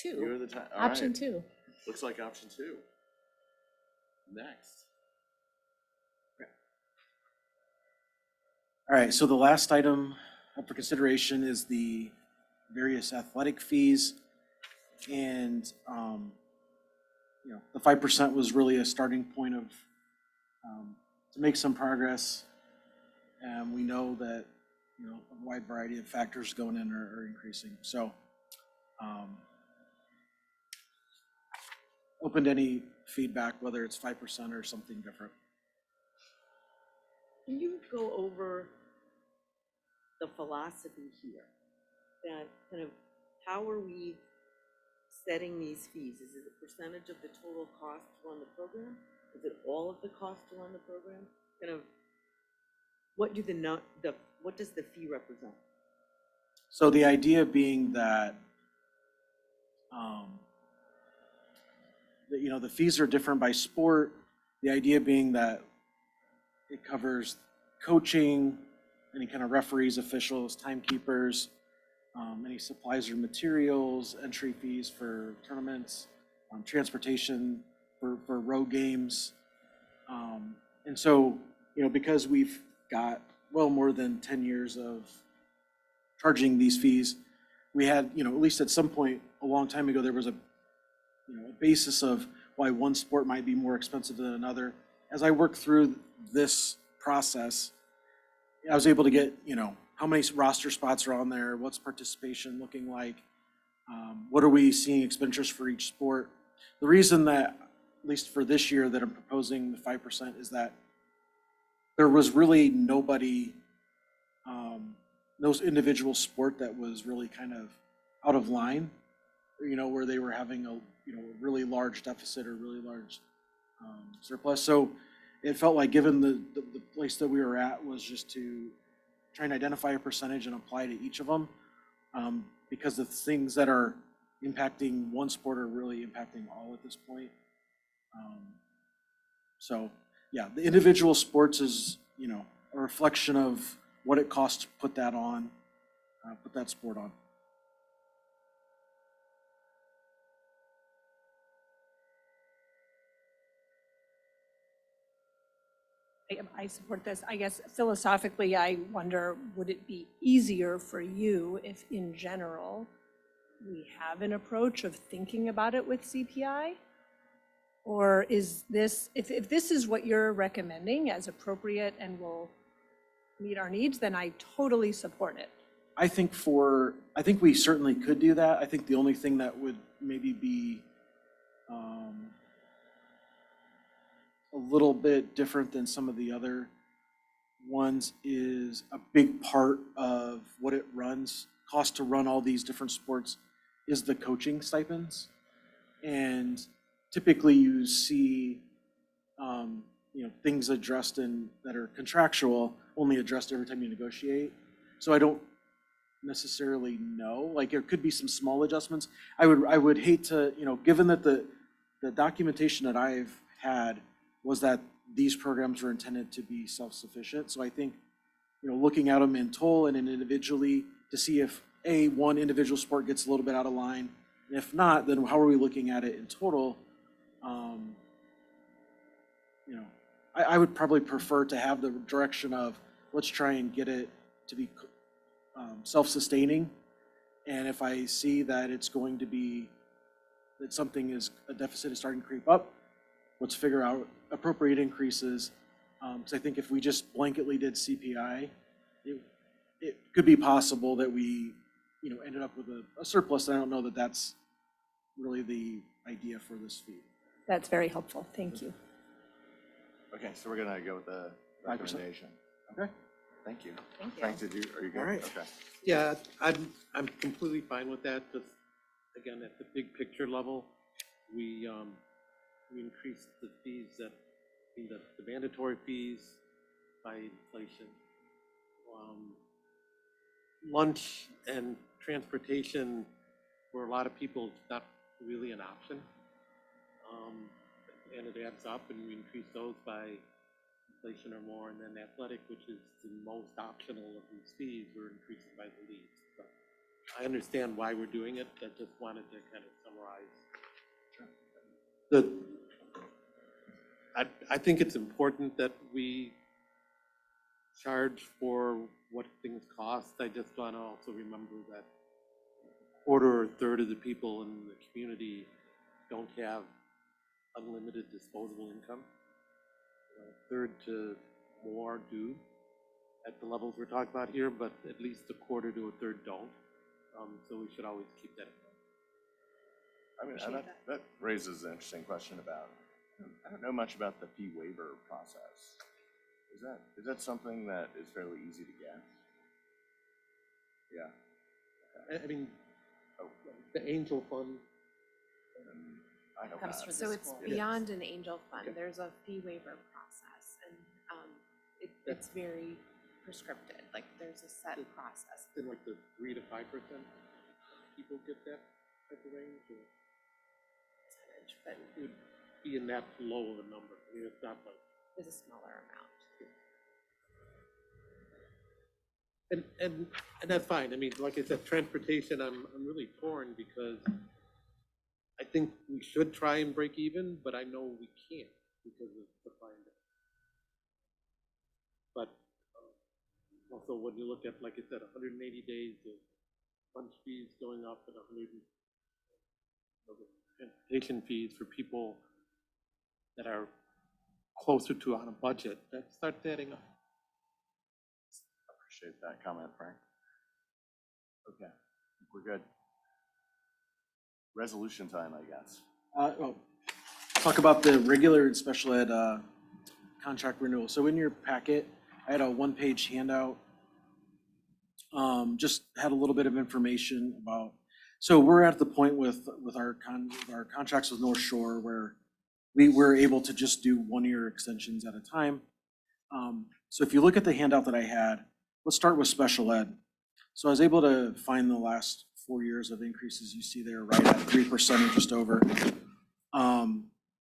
You're Two, the option two. Looks like option 2. Next. All right, so the last item up for consideration is the various athletic fees. And, the 5% was really a starting point of, to make some progress. And we know that, a wide variety of factors going in are increasing. So, open to any feedback, whether it's 5% or something different. Can you go over the philosophy here? That kind of, how are we setting these fees? Is it a percentage of the total cost to run the program? Is it all of the cost to run the program? Kind of, what does the fee represent? So the idea being that, the fees are different by sport. The idea being that it covers coaching, any kind of referees, officials, timekeepers, any supplies or materials, entry fees for tournaments, transportation for road games. And so, because we've got well more than 10 years of charging these fees, we had, at least at some point a long time ago, there was a basis of why one sport might be more expensive than another. As I worked through this process, I was able to get, how many roster spots are on there, what's participation looking like, What are we seeing expenditures for each sport? The reason that, at least for this year, that I'm proposing the 5% is that there was really nobody, no individual sport that was really kind of out of line, where they were having a, a really large deficit or really large surplus. So it felt like, given the place that we were at, was just to try and identify a percentage and apply to each of them, because the things that are impacting one sport are really impacting all at this point. So yeah, the individual sports is, a reflection of what it costs to put that on, put that sport on. I support this. I guess philosophically, I wonder, would it be easier for you if in general we have an approach of thinking about it with CPI? Or is this, if this is what you're recommending as appropriate and will meet our needs, then I totally support it. I think we certainly could do that. I think the only thing that would maybe be a little bit different than some of the other ones is a big part of what it costs to run all these different sports is the coaching stipends. And typically you see, things addressed that are contractual, only addressed every time you negotiate. So I don't necessarily know, like there could be some small adjustments. I would hate to, given that the documentation that I've had was that these programs were intended to be self-sufficient. So I think, looking at them in total and individually to see if one individual sport gets a little bit out of line. And if not, then how are we looking at it in total? I would probably prefer to have the direction of let's try and get it to be self-sustaining. And if I see that it's going to be, that a deficit is starting to creep up, let's figure out appropriate increases. Because I think if we just blanketly did CPI, it could be possible that we, ended up with a surplus. And I don't know that that's really the idea for this fee. That's very helpful. Thank you. Okay, so we're gonna go with the 5%. recommendation. Okay. Thank you. Thank you. Frank, are you good? All right. Okay. Yeah, I'm completely fine with that. Just, again, at the big picture level, we increased the fees the mandatory fees by inflation. Lunch and transportation, for a lot of people, it's not really an option. And it adds up, and we increase those by inflation or more. And then athletic, which is the most optional of these fees, we're increasing by the least. So I understand why we're doing it. I just wanted to kind of summarize. I think it's important that we charge for what things cost. I just want to also remember that a quarter or a third of the people in the community don't have unlimited disposable income. A third to more do at the levels we're talking about here, but at least a quarter to a third don't. So we should always keep that in mind. I mean, that raises an interesting question about, I don't know much about the fee waiver process. Is that something that is fairly easy to get? Yeah. I mean, the Angel Fund. I know Comes that. from so it's beyond an angel fund. There's a fee waiver process, and it's very prescripted. Like there's a set process. In like the 3 to 5% people get that type of range, or Percentage, but it would be in that low of a number. I mean, it's not like. it's a smaller amount. And that's fine. I mean, like I said, transportation, I'm really torn because I think we should try and break even, but I know we can't because of supply and demand. But also when you look at, like I said, 180 days of lunch fees going up and 100 transportation fees for people that are closer to on a budget, that starts adding up. Appreciate that comment, Frank. Okay, I think we're good. resolution time, I guess. Talk about the regular and special ed contract renewal. So in your packet, I had a one-page handout. Just had a little bit of information about, so we're at the point with our contracts with North Shore where we were able to just do 1-year extensions at a time. So if you look at the handout that I had, let's start with special ed. So I was able to find the last 4 years of increases you see there, right at 3% or just over.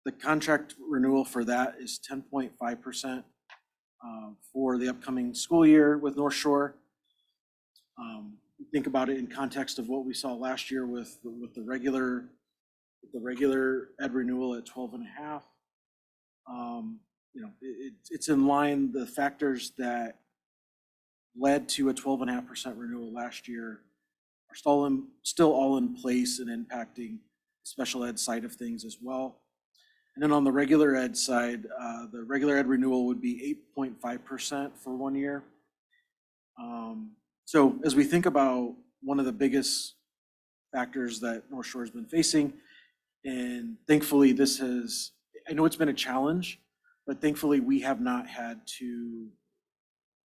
The contract renewal for that is 10.5% for the upcoming school year with North Shore. Think about it in context of what we saw last year with the regular ed renewal at 12.5. It's in line. The factors that led to a 12.5% renewal last year are still all in place and impacting the special ed side of things as well. And then on the regular ed side, the regular ed renewal would be 8.5% for 1 year. So as we think about one of the biggest factors that North Shore has been facing, and thankfully I know it's been a challenge, but thankfully we have not had to,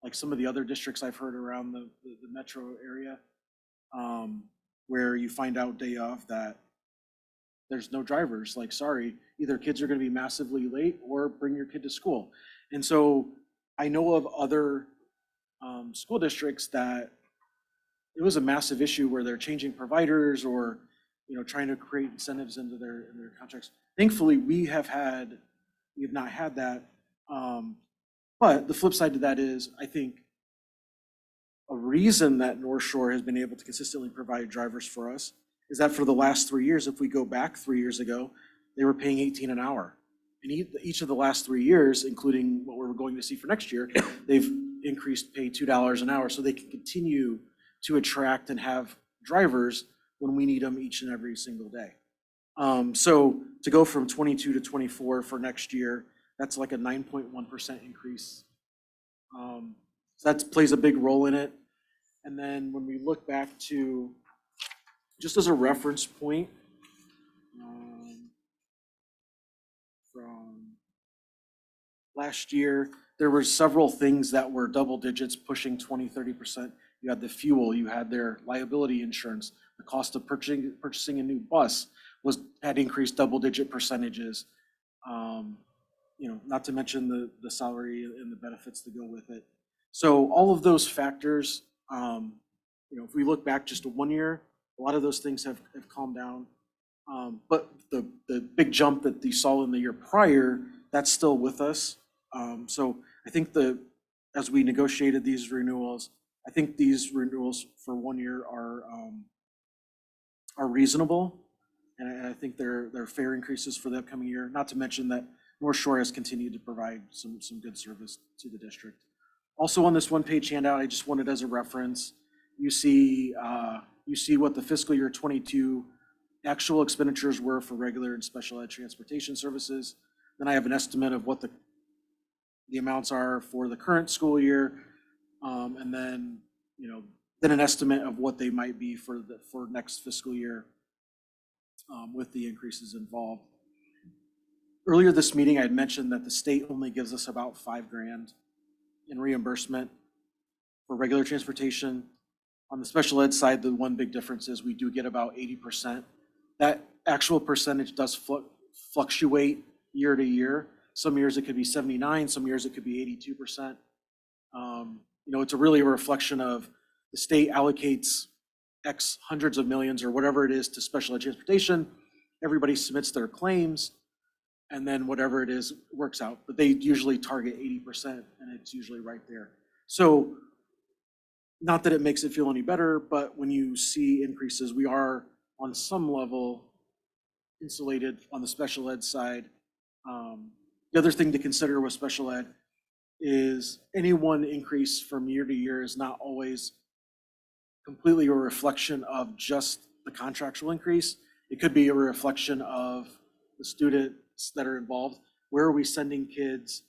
like some of the other districts I've heard around the metro area, where you find out day of that there's no drivers, like, sorry, either kids are gonna be massively late or bring your kid to school. And so I know of other school districts that it was a massive issue where they're changing providers or, trying to create incentives into their contracts. Thankfully, we have not had that. But the flip side to that is, I think a reason that North Shore has been able to consistently provide drivers for us is that for the last 3 years, if we go back 3 years ago, they were paying $18 an hour. And each of the last 3 years, including what we're going to see for next year, they've increased pay $2 an hour so they can continue to attract and have drivers when we need them each and every single day. So to go from 22 to 24 for next year, that's like a 9.1% increase. So that plays a big role in it. And then when we look back to, just as a reference point, from last year, there were several things that were double digits pushing 20-30%. You had the fuel, you had their liability insurance, the cost of purchasing a new bus had increased double-digit percentages. Not to mention the salary and the benefits that go with it. So all of those factors, if we look back just to 1 year, a lot of those things have calmed down. But the big jump that you saw in the year prior, that's still with us. So I think as we negotiated these renewals, I think these renewals for 1 year are reasonable. And I think they're fair increases for the upcoming year, not to mention that North Shore has continued to provide some good service to the district. Also on this one-page handout, I just wanted as a reference, you see what the fiscal year 22 actual expenditures were for regular and special ed transportation services. Then I have an estimate of what the amounts are for the current school year, and then an estimate of what they might be for next fiscal year with the increases involved. Earlier this meeting, I had mentioned that the state only gives us about $5,000 in reimbursement for regular transportation. On the special ed side, the one big difference is we do get about 80%. That actual percentage does fluctuate year to year. Some years it could be 79, some years it could be 82%. It's really a reflection of the state allocates X hundreds of millions or whatever it is to special ed transportation. Everybody submits their claims, and then whatever it is works out. But they usually target 80%, and it's usually right there. So not that it makes it feel any better, but when you see increases, we are on some level insulated on the special ed side. The other thing to consider with special ed is any one increase from year to year is not always completely a reflection of just the contractual increase. It could be a reflection of the students that are involved. Where are we sending kids?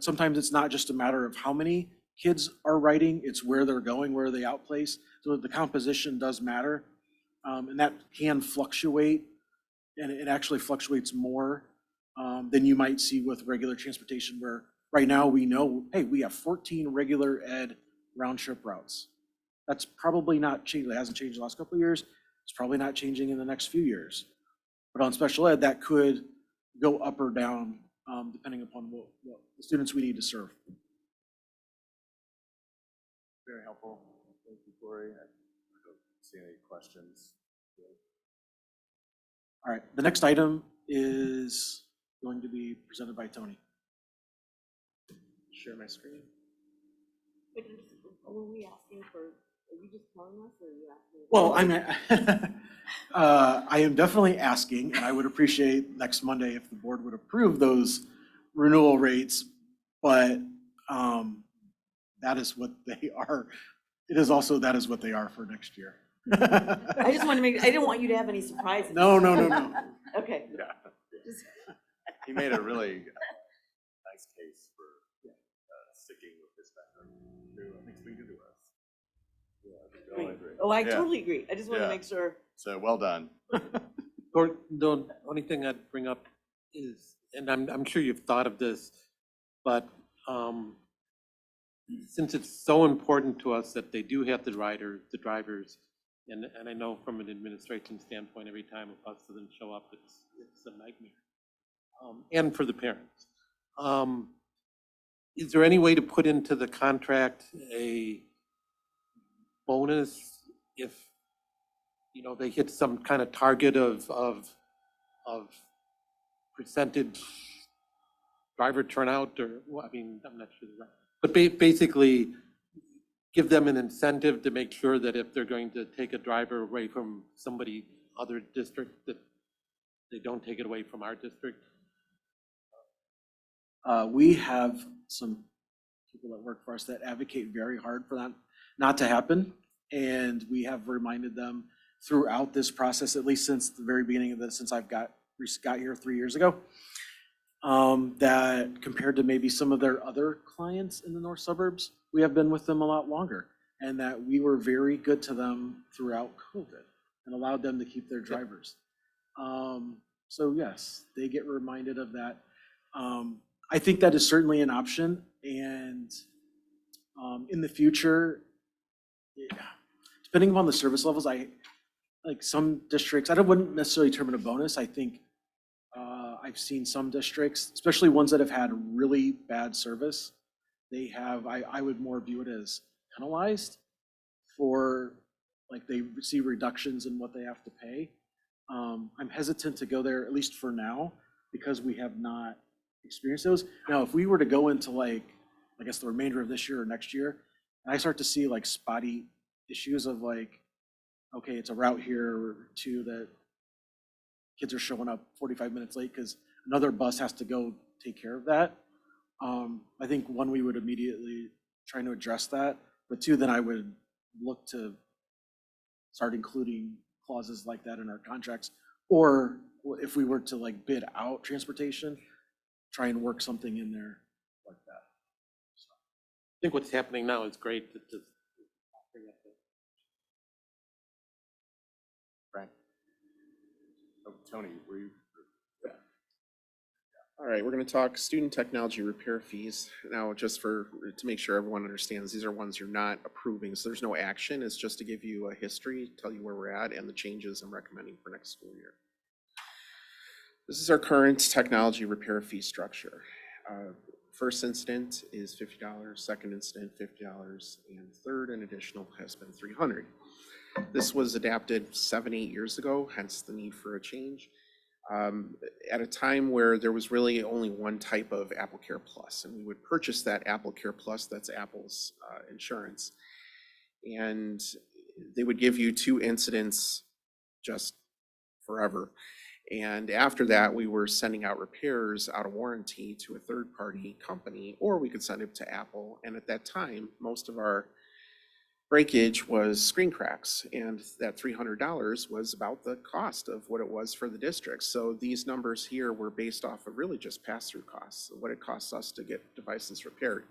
Sometimes it's not just a matter of how many kids are riding, it's where they're going, where are they outplaced. So the composition does matter. And that can fluctuate, and it actually fluctuates more than you might see with regular transportation, where right now we know, hey, we have 14 regular ed round trip routes. That's probably not changed. It hasn't changed the last couple of years. It's probably not changing in the next few years. But on special ed, that could go up or down depending upon what the students we need to serve. Very helpful. Thank you, Corey. I don't see any questions. All right, the next item is going to be presented by Tony. Share my screen. Were we asking for, are you just telling us or are you asking? Well, I am definitely asking, and I would appreciate next Monday if the board would approve those renewal rates, but that is what they are. It is also, that is what they are for next year. I just want to make, I didn't want you to have any surprises. No. Okay. He made a really nice case for sticking with this method. It's been good to us. Yeah, I totally agree. Oh, I Yeah. totally agree. I just want to Yeah. make sure. So well done. Or the only thing I'd bring up is, and I'm sure you've thought of this, but since it's so important to us that they do have the drivers, and I know from an administration standpoint, every time a bus doesn't show up, it's a nightmare. And for the parents. Is there any way to put into the contract a bonus if, you know, they hit some kind of target of percentage driver turnout, or, well, I mean, I'm not sure, but basically give them an incentive to make sure that if they're going to take a driver away from somebody other district, that they don't take it away from our district. We have some people that work for us that advocate very hard for that not to happen. And we have reminded them throughout this process, at least since the very beginning of this, since I've got here 3 years ago, that compared to maybe some of their other clients in the north suburbs, we have been with them a lot longer, and that we were very good to them throughout COVID and allowed them to keep their drivers. So yes, they get reminded of that. I think that is certainly an option, and in the future, depending upon the service levels, like some districts, I wouldn't necessarily term it a bonus. I think I've seen some districts, especially ones that have had really bad service, they have, I would more view it as penalized for, like, they see reductions in what they have to pay. I'm hesitant to go there, at least for now, because we have not experienced those. Now, if we were to go into, like, I guess the remainder of this year or next year, and I start to see like spotty issues of like, okay, it's a route here or two that kids are showing up 45 minutes late because another bus has to go take care of that. I think one, we would immediately try to address that, but two, then I would look to start including clauses like that in our contracts, or if we were to like bid out transportation, try and work something in there like that. I think what's happening now is great. That just bring up the- Frank. Oh, Tony, were you? All right, we're going to talk student technology repair fees. Now, just to make sure everyone understands, these are ones you're not approving, so there's no action. It's just to give you a history, tell you where we're at, and the changes I'm recommending for next school year. This is our current technology repair fee structure. First incident is $50, second incident $50, and third and additional has been $300. This was adapted 7-8 years ago, hence the need for a change. At a time where there was really only one type of AppleCare Plus, and we would purchase that AppleCare Plus, that's Apple's insurance, and they would give you 2 incidents just forever. And after that, we were sending out repairs out of warranty to a third-party company, or we could send it to Apple. And at that time, most of our breakage was screen cracks, and that $300 was about the cost of what it was for the district. So these numbers here were based off of really just pass-through costs, what it costs us to get devices repaired.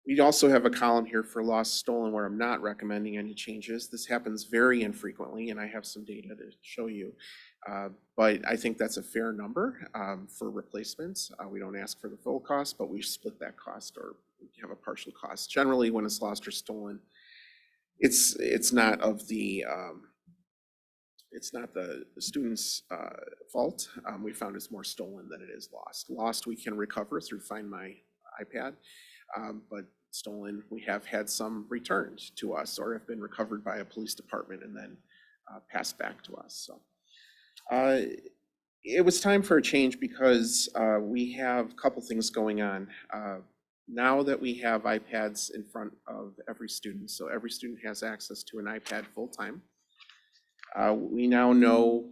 We also have a column here for lost, stolen, where I'm not recommending any changes. This happens very infrequently, and I have some data to show you. But I think that's a fair number for replacements. We don't ask for the full cost, but we split that cost or have a partial cost. Generally, when it's lost or stolen, it's not of the it's not the student's fault. We found it's more stolen than it is lost. Lost we can recover through Find My iPad, but stolen we have had some returned to us or have been recovered by a police department and then passed back to us. So it was time for a change because we have a couple things going on. Now that we have iPads in front of every student, so every student has access to an iPad full-time, we now know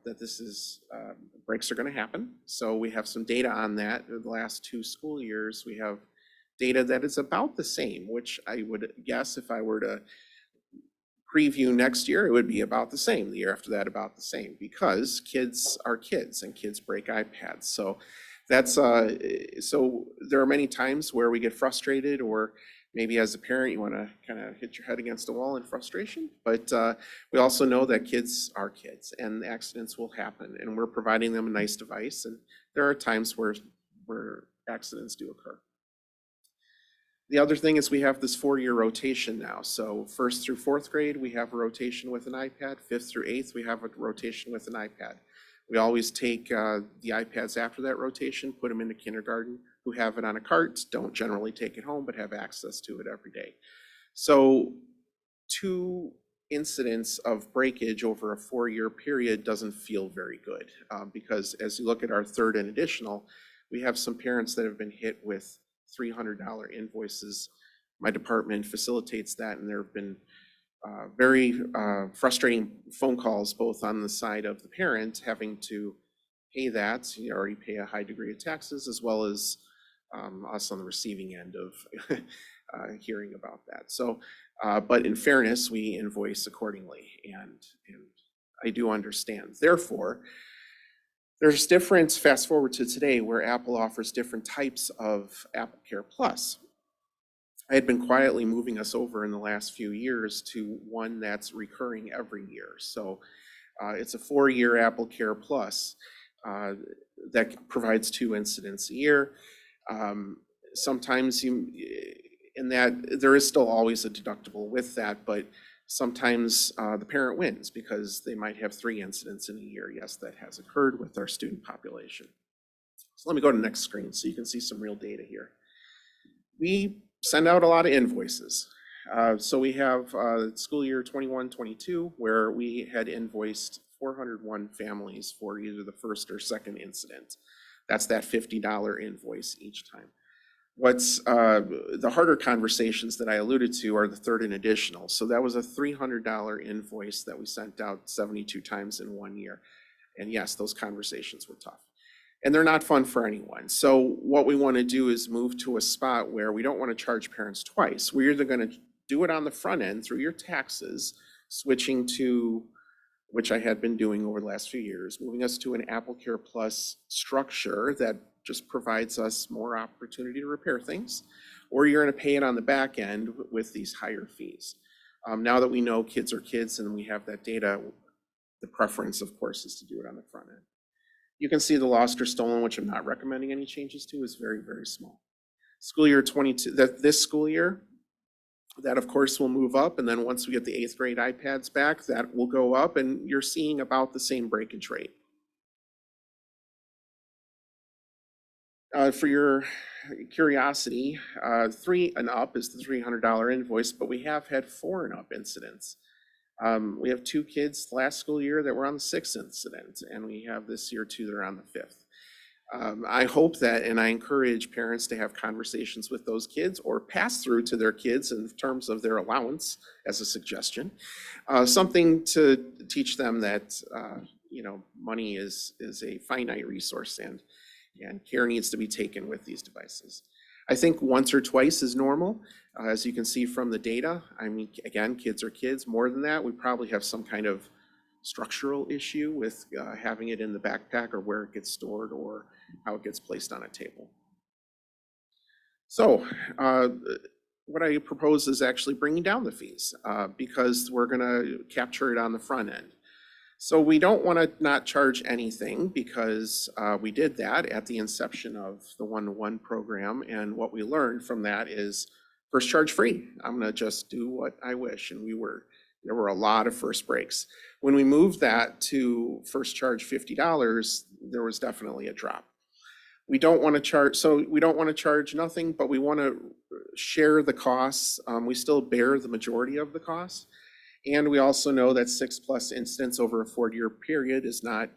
that this is, breaks are going to happen. So we have some data on that. In the last 2 school years, we have data that is about the same, which I would guess if I were to preview next year, it would be about the same. The year after that, about the same, because kids are kids and kids break iPads. So that's, so there are many times where we get frustrated, or maybe as a parent, you want to kind of hit your head against a wall in frustration. But we also know that kids are kids and accidents will happen, and we're providing them a nice device. And there are times where accidents do occur. The other thing is we have this 4-year rotation now. So 1st through 4th grade, we have a rotation with an iPad. 5th through 8th, we have a rotation with an iPad. We always take the iPads after that rotation, put them into kindergarten, who have it on a cart, don't generally take it home, but have access to it every day. So 2 incidents of breakage over a 4-year period doesn't feel very good, because as you look at our 3rd and additional, we have some parents that have been hit with $300 invoices. My department facilitates that, and there have been very frustrating phone calls, both on the side of the parent having to pay that, you already pay a high degree of taxes, as well as us on the receiving end of hearing about that. So, but in fairness, we invoice accordingly, and I do understand. Therefore, there's difference, fast forward to today, where Apple offers different types of AppleCare Plus. I had been quietly moving us over in the last few years to one that's recurring every year. So it's a 4-year AppleCare Plus that provides 2 incidents a year. Sometimes in that, there is still always a deductible with that, but sometimes the parent wins because they might have 3 incidents in a year. Yes, that has occurred with our student population. So let me go to the next screen so you can see some real data here. We send out a lot of invoices. So we have school year 21-22, where we had invoiced 401 families for either the 1st or 2nd incident. That's that $50 invoice each time. What's the harder conversations that I alluded to are the 3rd and additional. So that was a $300 invoice that we sent out 72 times in 1 year. And yes, those conversations were tough. And they're not fun for anyone. So what we want to do is move to a spot where we don't want to charge parents twice. We're either going to do it on the front end through your taxes, switching to, which I had been doing over the last few years, moving us to an AppleCare Plus structure that just provides us more opportunity to repair things, or you're going to pay it on the back end with these higher fees. Now that we know kids are kids and we have that data, the preference, of course, is to do it on the front end. You can see the lost or stolen, which I'm not recommending any changes to, is very, very small. School year 22, this school year, that of course will move up. And then once we get the 8th grade iPads back, that will go up, and you're seeing about the same breakage rate. For your curiosity, 3 and up is the $300 invoice, but we have had 4 and up incidents. We have 2 kids last school year that were on the 6th incident, and we have this year 2 that are on the 5th. I hope that, and I encourage parents to have conversations with those kids or pass through to their kids in terms of their allowance as a suggestion. Something to teach them that, money is a finite resource, and care needs to be taken with these devices. I think once or twice is normal. As you can see from the data, I mean, again, kids are kids. More than that, we probably have some kind of structural issue with having it in the backpack or where it gets stored or how it gets placed on a table. So what I propose is actually bringing down the fees because we're going to capture it on the front end. So we don't want to not charge anything because we did that at the inception of the one-to-one program. And what we learned from that is first charge free. I'm going to just do what I wish. And there were a lot of first breaks. When we moved that to first charge $50, there was definitely a drop. We don't want to charge, so we don't want to charge nothing, but we want to share the costs. We still bear the majority of the costs. And we also know that 6+ incidents over a 4-year period is not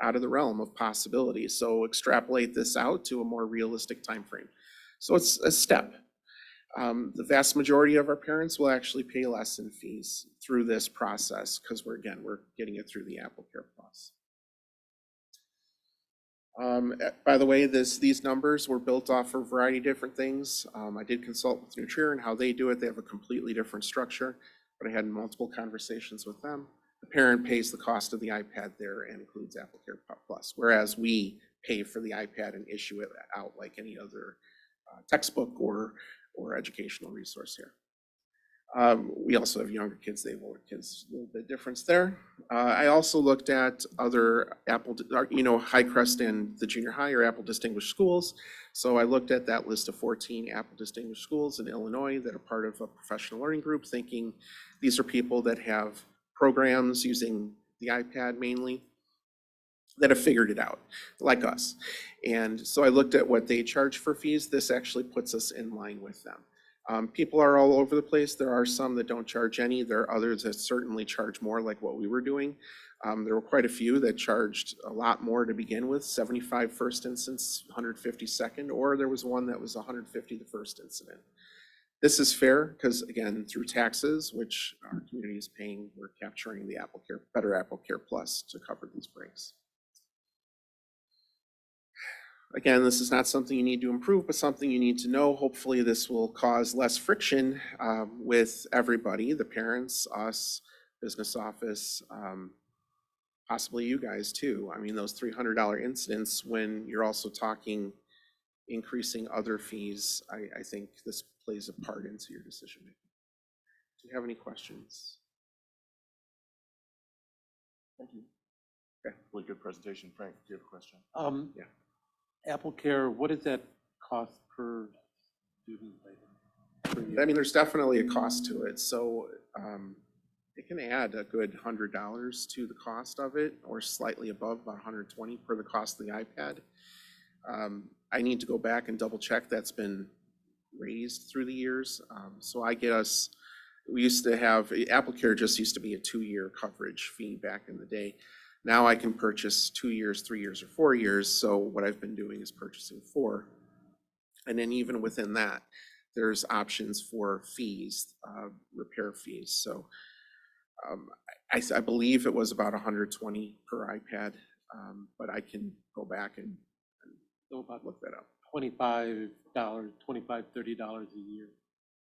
out of the realm of possibility. So extrapolate this out to a more realistic time frame. So it's a step. The vast majority of our parents will actually pay less in fees through this process because we're getting it through the AppleCare Plus. By the way, these numbers were built off of a variety of different things. I did consult with Nutrier and how they do it. They have a completely different structure, but I had multiple conversations with them. The parent pays the cost of the iPad there and includes AppleCare Plus, whereas we pay for the iPad and issue it out like any other textbook or educational resource here. We also have younger kids, they have older kids, a little bit difference there. I also looked at other Apple, Highcrest and the junior high or Apple Distinguished Schools. So I looked at that list of 14 Apple Distinguished Schools in Illinois that are part of a professional learning group, thinking these are people that have programs using the iPad mainly that have figured it out, like us. And so I looked at what they charge for fees. This actually puts us in line with them. People are all over the place. There are some that don't charge any. There are others that certainly charge more, like what we were doing. There were quite a few that charged a lot more to begin with, 75 first instance, 150 second, or there was one that was 150 the first incident. This is fair because, again, through taxes, which our community is paying, we're capturing the better AppleCare Plus to cover these breaks. Again, this is not something you need to improve, but something you need to know. Hopefully this will cause less friction with everybody, the parents, us, business office, possibly you guys too. I mean, those $300 incidents, when you're also talking increasing other fees, I think this plays a part into your decision making. Do you have any questions? Thank you. Okay, really good presentation. Frank, do you have a question? Yeah. AppleCare, what does that cost per student per year? I mean, there's definitely a cost to it. So it can add a good $100 to the cost of it, or slightly above, about $120 per the cost of the iPad. I need to go back and double check. That's been raised through the years. So I get us, we used to have, AppleCare just used to be a 2-year coverage fee back in the day. Now I can purchase 2 years, 3 years, or 4 years. So what I've been doing is purchasing 4. And then even within that, there's options for fees, repair fees. So I believe it was about $120 per iPad, but I can go back and So about look that up. $25, $30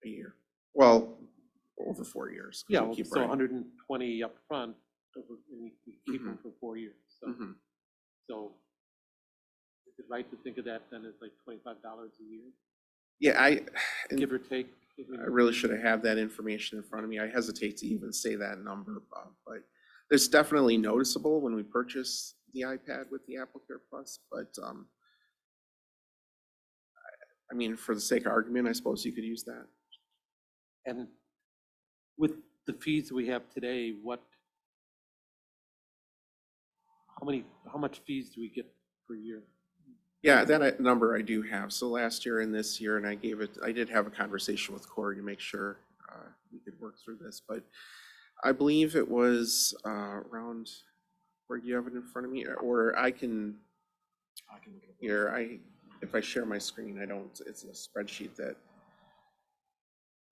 a year. Well, over 4 years. 'Cause Yeah, we well, keep so writing. 120 up front, and you keep them for 4 years. So, Mhm. so is it right to think of that then as like $25 a year, Yeah, give or take? I really should have had that information in front of me. I hesitate to even say that number, but it's definitely noticeable when we purchase the iPad with the AppleCare Plus. But I mean, for the sake of argument, I suppose you could use that. And with the fees we have today, how much fees do we get per year? Yeah, that number I do have. So last year and this year, and I did have a conversation with Corey to make sure we could work through this, but I believe it was around, where do you have it in front of me? Or I can look it up. here, if I share my screen, it's a spreadsheet that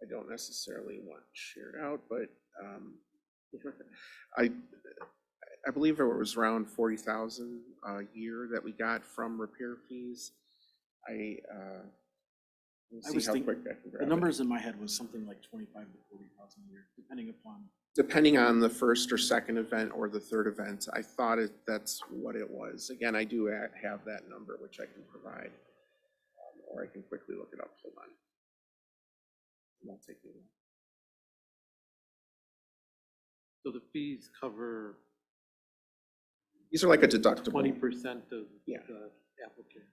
I don't necessarily want shared out, but I believe it was around 40,000 a year that we got from repair fees. Let me I was see how thinking, quick I can the grab it. numbers in my head was something like 25 to 40,000 a year, Depending on the first or second event or the third event. I thought that's what it was. Again, I do have that number, which I can provide. or I can quickly look it up. Hold on. It won't take me long. So the fees cover These are like a deductible. 20% of Yeah. the applicant.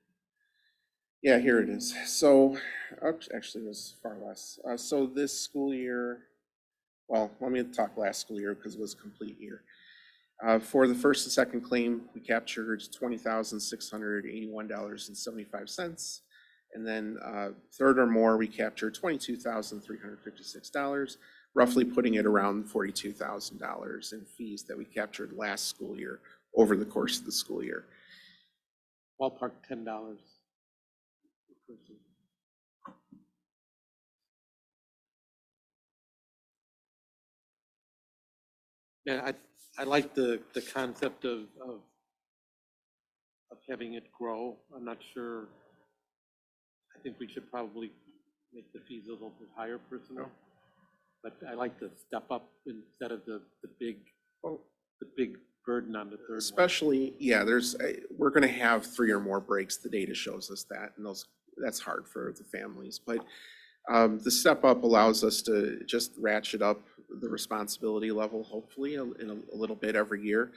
Yeah, here it is. So, actually, it was far less. So this school year, well, let me talk last school year because it was a complete year. For the first and second claim, we captured $20,681.75. And then third or more, we captured $22,356, roughly putting it around $42,000 in fees that we captured last school year over the course of the school year. Ballpark $10 per person. Yeah, I like the concept of having it grow. I'm not sure. I think we should probably make the fees a little bit higher personal. But I like the step up instead of the big burden on the third one. Especially, yeah, we're gonna have 3 or more breaks. The data shows us that, and that's hard for the families. But the step up allows us to just ratchet up the responsibility level, hopefully, in a little bit every year.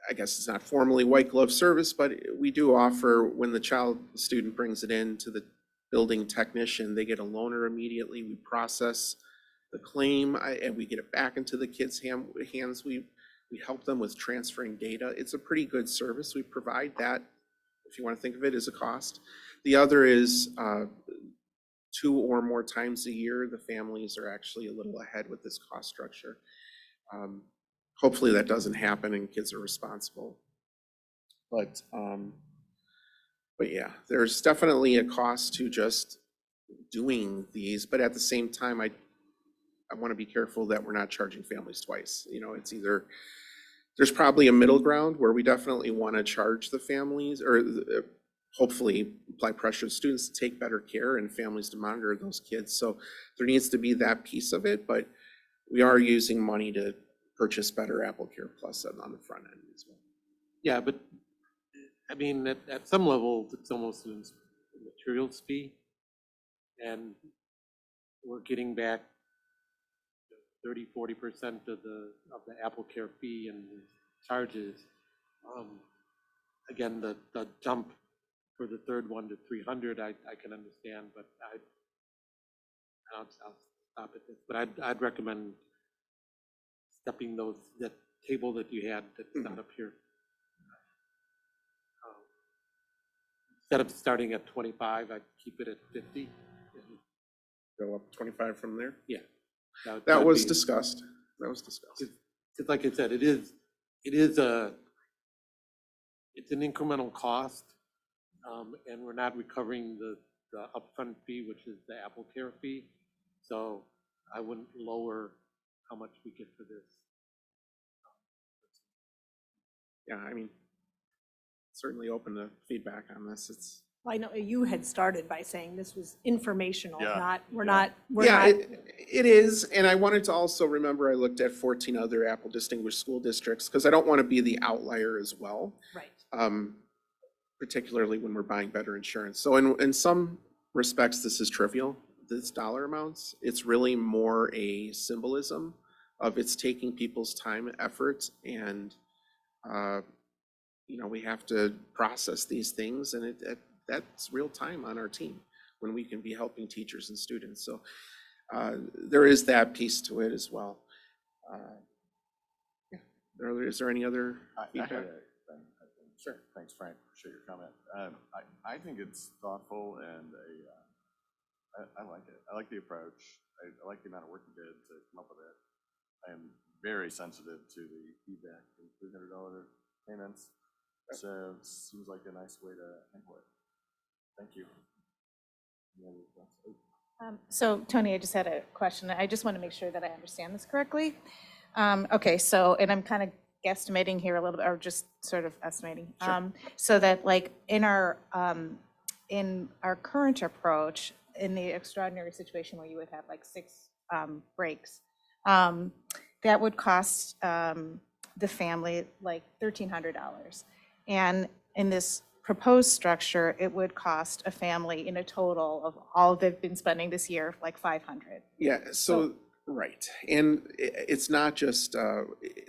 I guess it's not formally white glove service, but we do offer, when the student brings it in to the building technician, they get a loaner immediately. We process the claim and we get it back into the kids' hands. We help them with transferring data. It's a pretty good service. We provide that, if you want to think of it, as a cost. The other is 2 or more times a year, the families are actually a little ahead with this cost structure. Hopefully that doesn't happen and kids are responsible. But yeah, there's definitely a cost to just doing these, but at the same time, I want to be careful that we're not charging families twice. You know, it's either, there's probably a middle ground where we definitely want to charge the families, or hopefully apply pressure to students to take better care and families to monitor those kids. So there needs to be that piece of it, but we are using money to purchase better Apple Care Plus on the front end as well. Yeah, but I mean, at some level, it's almost a materials fee. And we're getting back 30–40% of the Apple Care fee and charges. Again, the jump for the third one to 300, I can understand, but I'll stop at this. But I'd recommend stepping that table that you had that's not up here. Instead of starting at 25, I'd keep it at 50. Go up 25 from there? Yeah. That was discussed. That was discussed. Because like I said, it's an incremental cost, and we're not recovering the upfront fee, which is the Apple Care fee. So I wouldn't lower how much we get for this. Yeah, I mean, certainly open to feedback on this. I know you had started by saying this was informational, Yeah. we're Yeah, not. it is. And I wanted to also remember, I looked at 14 other Apple distinguished school districts because I don't want to be the outlier as well. Right. Particularly when we're buying better insurance. So in some respects, this is trivial, this dollar amounts. It's really more a symbolism of it's taking people's time and effort, and we have to process these things, and that's real time on our team when we can be helping teachers and students. So there is that piece to it as well. Is there any other feedback? Sure. Thanks, Frank. Appreciate your comment. I think it's thoughtful, and I like it. I like the approach. I like the amount of work you did to come up with it. I am very sensitive to the feedback and $300 payments. So it seems like a nice way to handle it. Thank you. So Tony, I just had a question. I just want to make sure that I understand this correctly. Okay, so, and I'm kind of guesstimating here a little bit, or just sort of estimating. Sure. So that like in our current approach, in the extraordinary situation where you would have like 6 breaks, that would cost the family like $1,300. And in this proposed structure, it would cost a family in a total of all they've been spending this year, like 500. Yeah, so, right. And it's not just,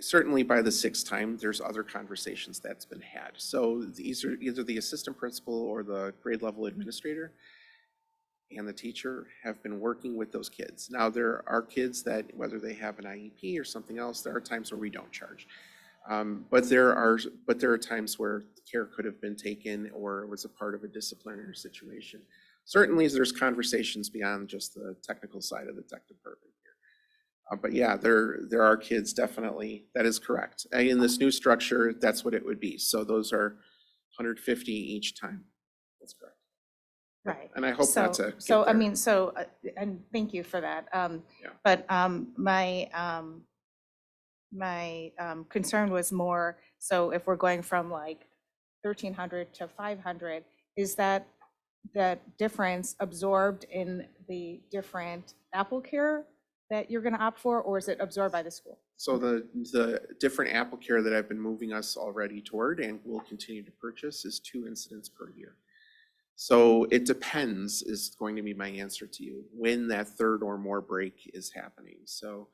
certainly by the sixth time, there's other conversations that's been had. So these are either the assistant principal or the grade level administrator and the teacher have been working with those kids. Now, there are kids that, whether they have an IEP or something else, there are times where we don't charge. But there are times where care could have been taken or it was a part of a disciplinary situation. Certainly, there's conversations beyond just the technical side of the tech department here. But yeah, there are kids definitely, that is correct. In this new structure, that's what it would be. So those are 150 each time. That's correct. Right. And I hope not to get So, I there. mean, and thank you for that. Yeah. But my concern was more, so if we're going from like 1,300 to 500, is that difference absorbed in the different Apple Care that you're going to opt for, or is it absorbed by the school? So the different Apple Care that I've been moving us already toward and will continue to purchase is 2 incidents per year. So it depends is going to be my answer to you, when that third or more break is happening. So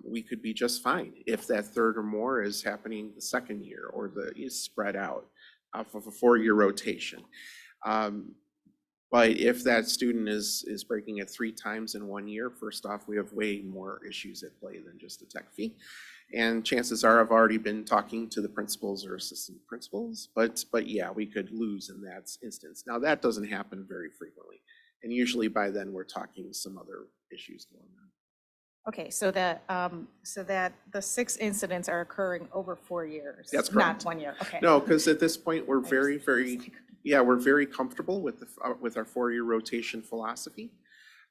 we could be just fine if that third or more is happening the second year or is spread out off of a 4-year rotation. But if that student is breaking it 3 times in 1 year, first off, we have way more issues at play than just a tech fee. And chances are I've already been talking to the principals or assistant principals, but yeah, we could lose in that instance. Now that doesn't happen very frequently. And usually by then we're talking some other issues going on. Okay, so that the 6 incidents are occurring over 4 years. That's correct. Not 1 year, okay. No, because at this point, we're very comfortable with our 4-year rotation philosophy.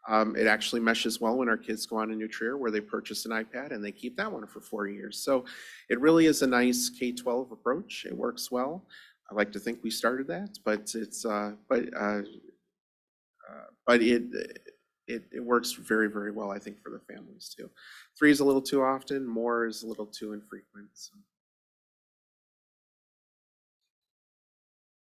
It actually meshes well when our kids go on a new career where they purchase an iPad and they keep that one for 4 years. So it really is a nice K-12 approach. It works well. I like to think we started that, but it works very, very well, I think, for the families too. 3 is a little too often, more is a little too infrequent. So.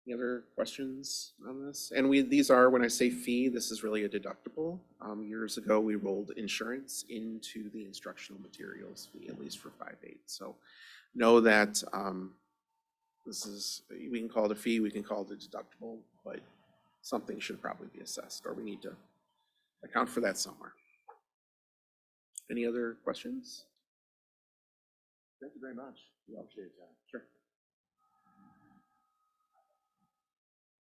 Any other questions on this? And these are, when I say fee, this is really a deductible. Years ago, we rolled insurance into the instructional materials fee, at least for 5/8. So know that we can call it a fee, we can call it a deductible, but something should probably be assessed, or we need to account for that somewhere. Any other questions? Thank you very much. We appreciate that. Sure.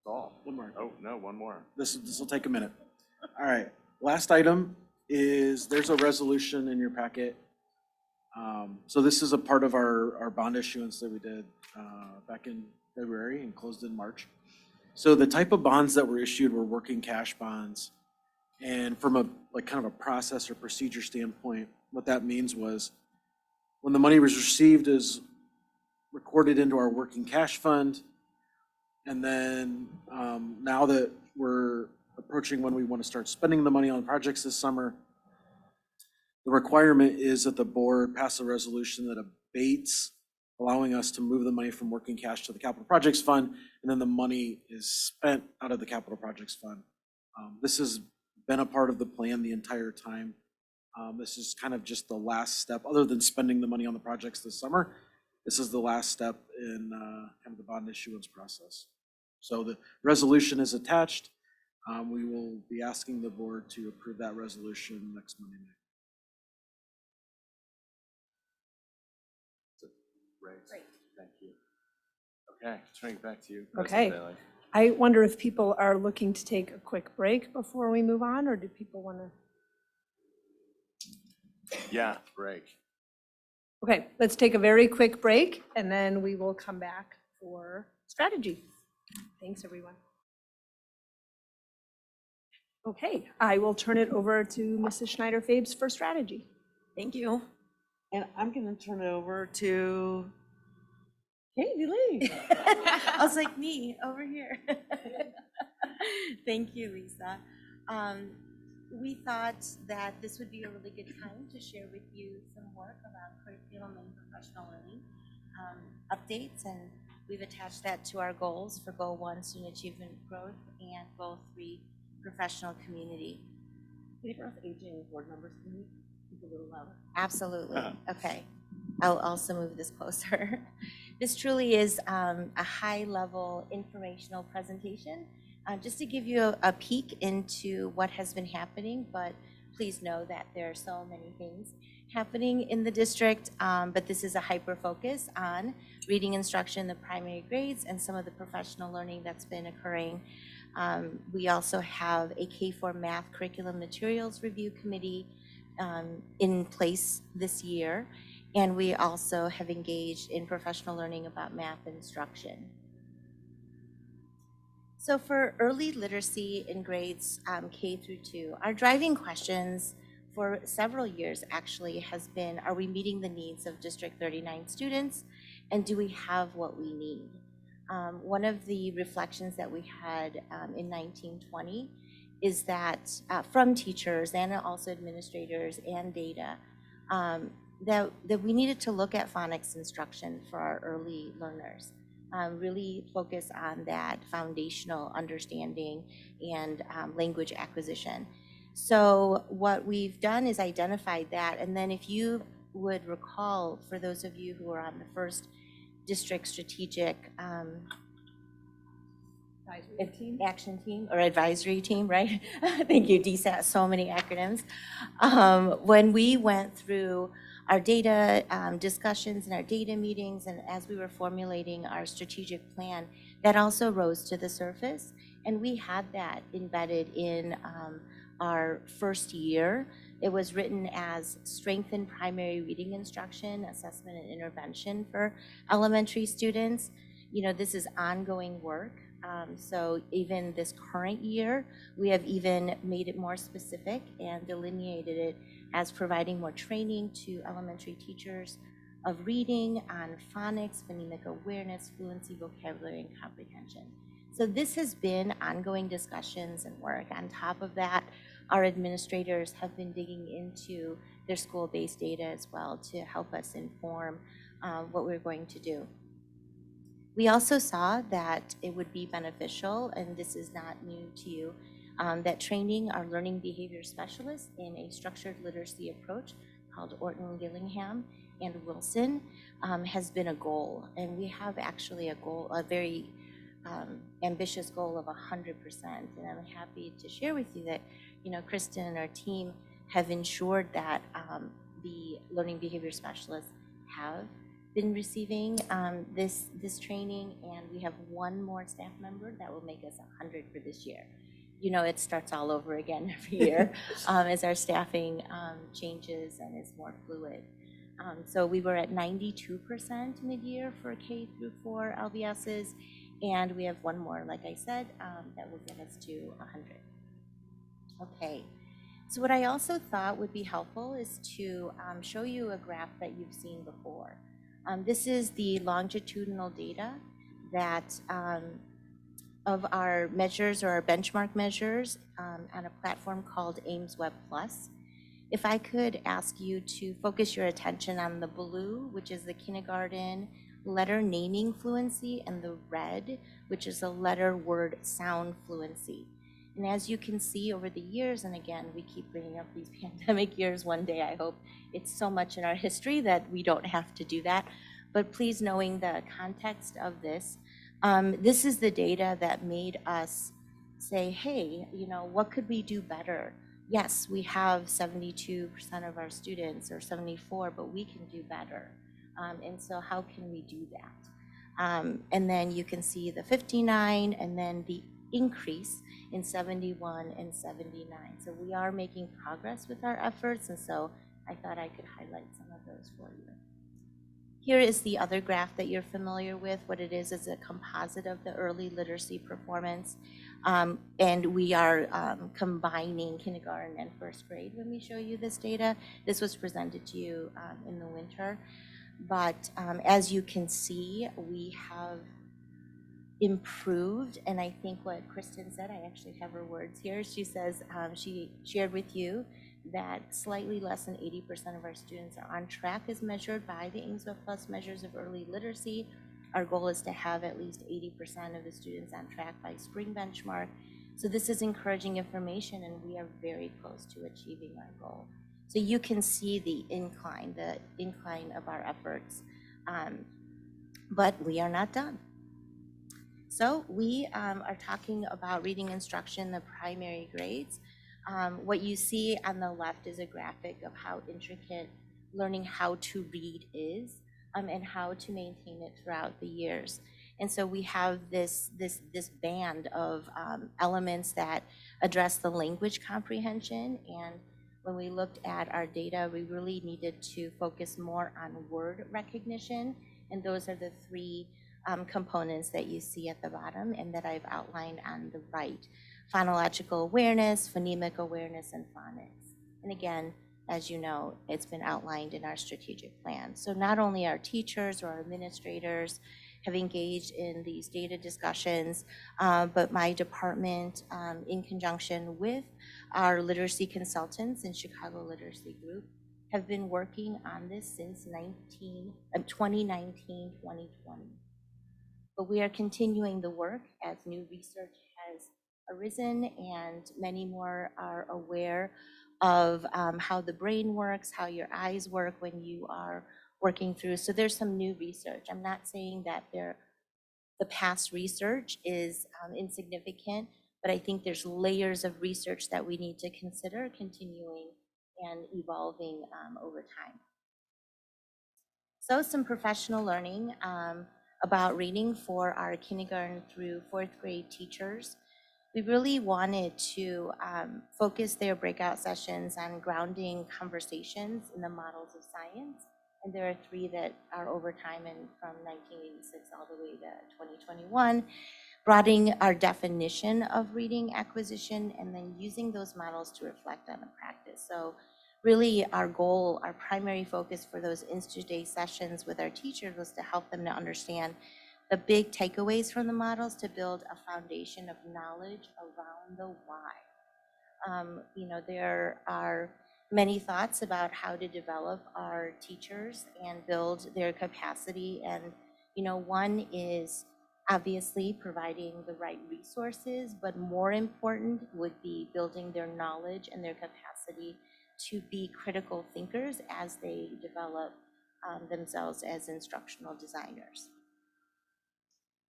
All. One more. Oh, no, one more. This will take a minute. All right, last item is, there's a resolution in your packet. So this is a part of our bond issuance that we did back in February and closed in March. So the type of bonds that were issued were working cash bonds. And from a kind of a process or procedure standpoint, what that means was when the money was received is recorded into our working cash fund. And then now that we're approaching when we want to start spending the money on projects this summer, the requirement is that the board pass a resolution that abates, allowing us to move the money from working cash to the capital projects fund, and then the money is spent out of the capital projects fund. This has been a part of the plan the entire time. This is kind of just the last step, other than spending the money on the projects this summer. This is the last step in kind of the bond issuance process. So the resolution is attached. We will be asking the board to approve that resolution next Monday night. Great. Thank you. Okay, turning it back to you. Okay. President Bailey. I wonder if people are looking to take a quick break before we move on, or do people want to? Yeah, break. Okay, let's take a very quick break and then we will come back for strategy. Thanks, everyone. Okay, I will turn it over to Mrs. Schneider-Fabes for strategy. Thank you. And I'm going to turn it over to Katie Lee. I was like, me, over here. Thank you, Lisa. We thought that this would be a really good time to share with you some work around curriculum and professional learning updates and We've attached that to our goals for Goal 1, Student Achievement Growth, and Goal 3, Professional Community. Can you ask aging board members, can you speak a little louder? Absolutely. Okay. I'll also move this closer. This truly is a high-level informational presentation, just to give you a peek into what has been happening, but please know that there are so many things happening in the district, but this is a hyper-focus on reading instruction, the primary grades, and some of the professional learning that's been occurring. We also have a K-4 Math Curriculum Materials Review Committee in place this year, and we also have engaged in professional learning about math instruction. So for early literacy in grades K through 2, our driving questions for several years actually has been, are we meeting the needs of District 39 students, and do we have what we need? One of the reflections that we had in 1920 is that from teachers and also administrators and data, that we needed to look at phonics instruction for our early learners. Really focus on that foundational understanding and language acquisition. So what we've done is identified that, and then if you would recall, for those of you who are on the first district strategic action team or advisory team, right? Thank you, DSAT, so many acronyms. When we went through our data discussions and our data meetings, and as we were formulating our strategic plan, that also rose to the surface. And we had that embedded in our first year. It was written as Strengthen Primary Reading Instruction, Assessment and Intervention for Elementary Students. You know, this is ongoing work. So even this current year, we have even made it more specific and delineated it as providing more training to elementary teachers of reading on phonics, phonemic awareness, fluency, vocabulary, and comprehension. So this has been ongoing discussions and work. On top of that, our administrators have been digging into their school-based data as well to help us inform what we're going to do. We also saw that it would be beneficial, and this is not new to you, that training our learning behavior specialists in a structured literacy approach called Orton, Gillingham, and Wilson has been a goal. And we have actually a goal, a very ambitious goal of 100%. And I'm happy to share with you that, you know, Kristen and our team have ensured that the learning behavior specialists have been receiving this training, and we have one more staff member that will make us 100 for this year. You know, it starts all over again every year as our staffing changes and is more fluid. So we were at 92% mid-year for K through 4 LBSs, and we have one more, like I said, that will get us to 100. Okay. So what I also thought would be helpful is to show you a graph that you've seen before. This is the longitudinal data that of our measures or our benchmark measures on a platform called Ames Web Plus. If I could ask you to focus your attention on the blue, which is the kindergarten letter naming fluency, and the red, which is the letter word sound fluency. And as you can see over the years, and again, we keep bringing up these pandemic years, one day I hope it's so much in our history that we don't have to do that. But please, knowing the context of this, this is the data that made us say, hey, you know, what could we do better? Yes, we have 72% of our students, or 74, but we can do better. And so how can we do that? And then you can see the 59, and then the increase in 71 and 79. So we are making progress with our efforts, and so I thought I could highlight some of those for you. Here is the other graph that you're familiar with. What it is a composite of the early literacy performance. And we are combining kindergarten and first grade when we show you this data. This was presented to you in the winter. But as you can see, we have improved, and I think what Kristen said, I actually have her words here. She says she shared with you that slightly less than 80% of our students are on track as measured by the Ames Web Plus measures of early literacy. Our goal is to have at least 80% of the students on track by spring benchmark. So this is encouraging information, and we are very close to achieving our goal. So you can see the incline of our efforts, but we are not done. So we are talking about reading instruction, the primary grades. What you see on the left is a graphic of how intricate learning how to read is, and how to maintain it throughout the years. And so we have this band of elements that address the language comprehension. And when we looked at our data, we really needed to focus more on word recognition. And those are the three components that you see at the bottom and that I've outlined on the right: phonological awareness, phonemic awareness, and phonics. And again, as you know, it's been outlined in our strategic plan. So not only our teachers or our administrators have engaged in these data discussions, but my department, in conjunction with our literacy consultants in Chicago Literacy Group, have been working on this since 2019, 2020. But we are continuing the work as new research has arisen and many more are aware of how the brain works, how your eyes work when you are working through. So there's some new research. I'm not saying that the past research is insignificant, but I think there's layers of research that we need to consider continuing and evolving over time. So some professional learning about reading for our kindergarten through fourth grade teachers. We really wanted to focus their breakout sessions on grounding conversations in the models of science. And there are three that are over time and from 1986 all the way to 2021, broadening our definition of reading acquisition and then using those models to reflect on the practice. So really our goal, our primary focus for those Institute Day sessions with our teachers was to help them to understand the big takeaways from the models to build a foundation of knowledge around the why. There are many thoughts about how to develop our teachers and build their capacity. And, one is obviously providing the right resources, but more important would be building their knowledge and their capacity to be critical thinkers as they develop themselves as instructional designers.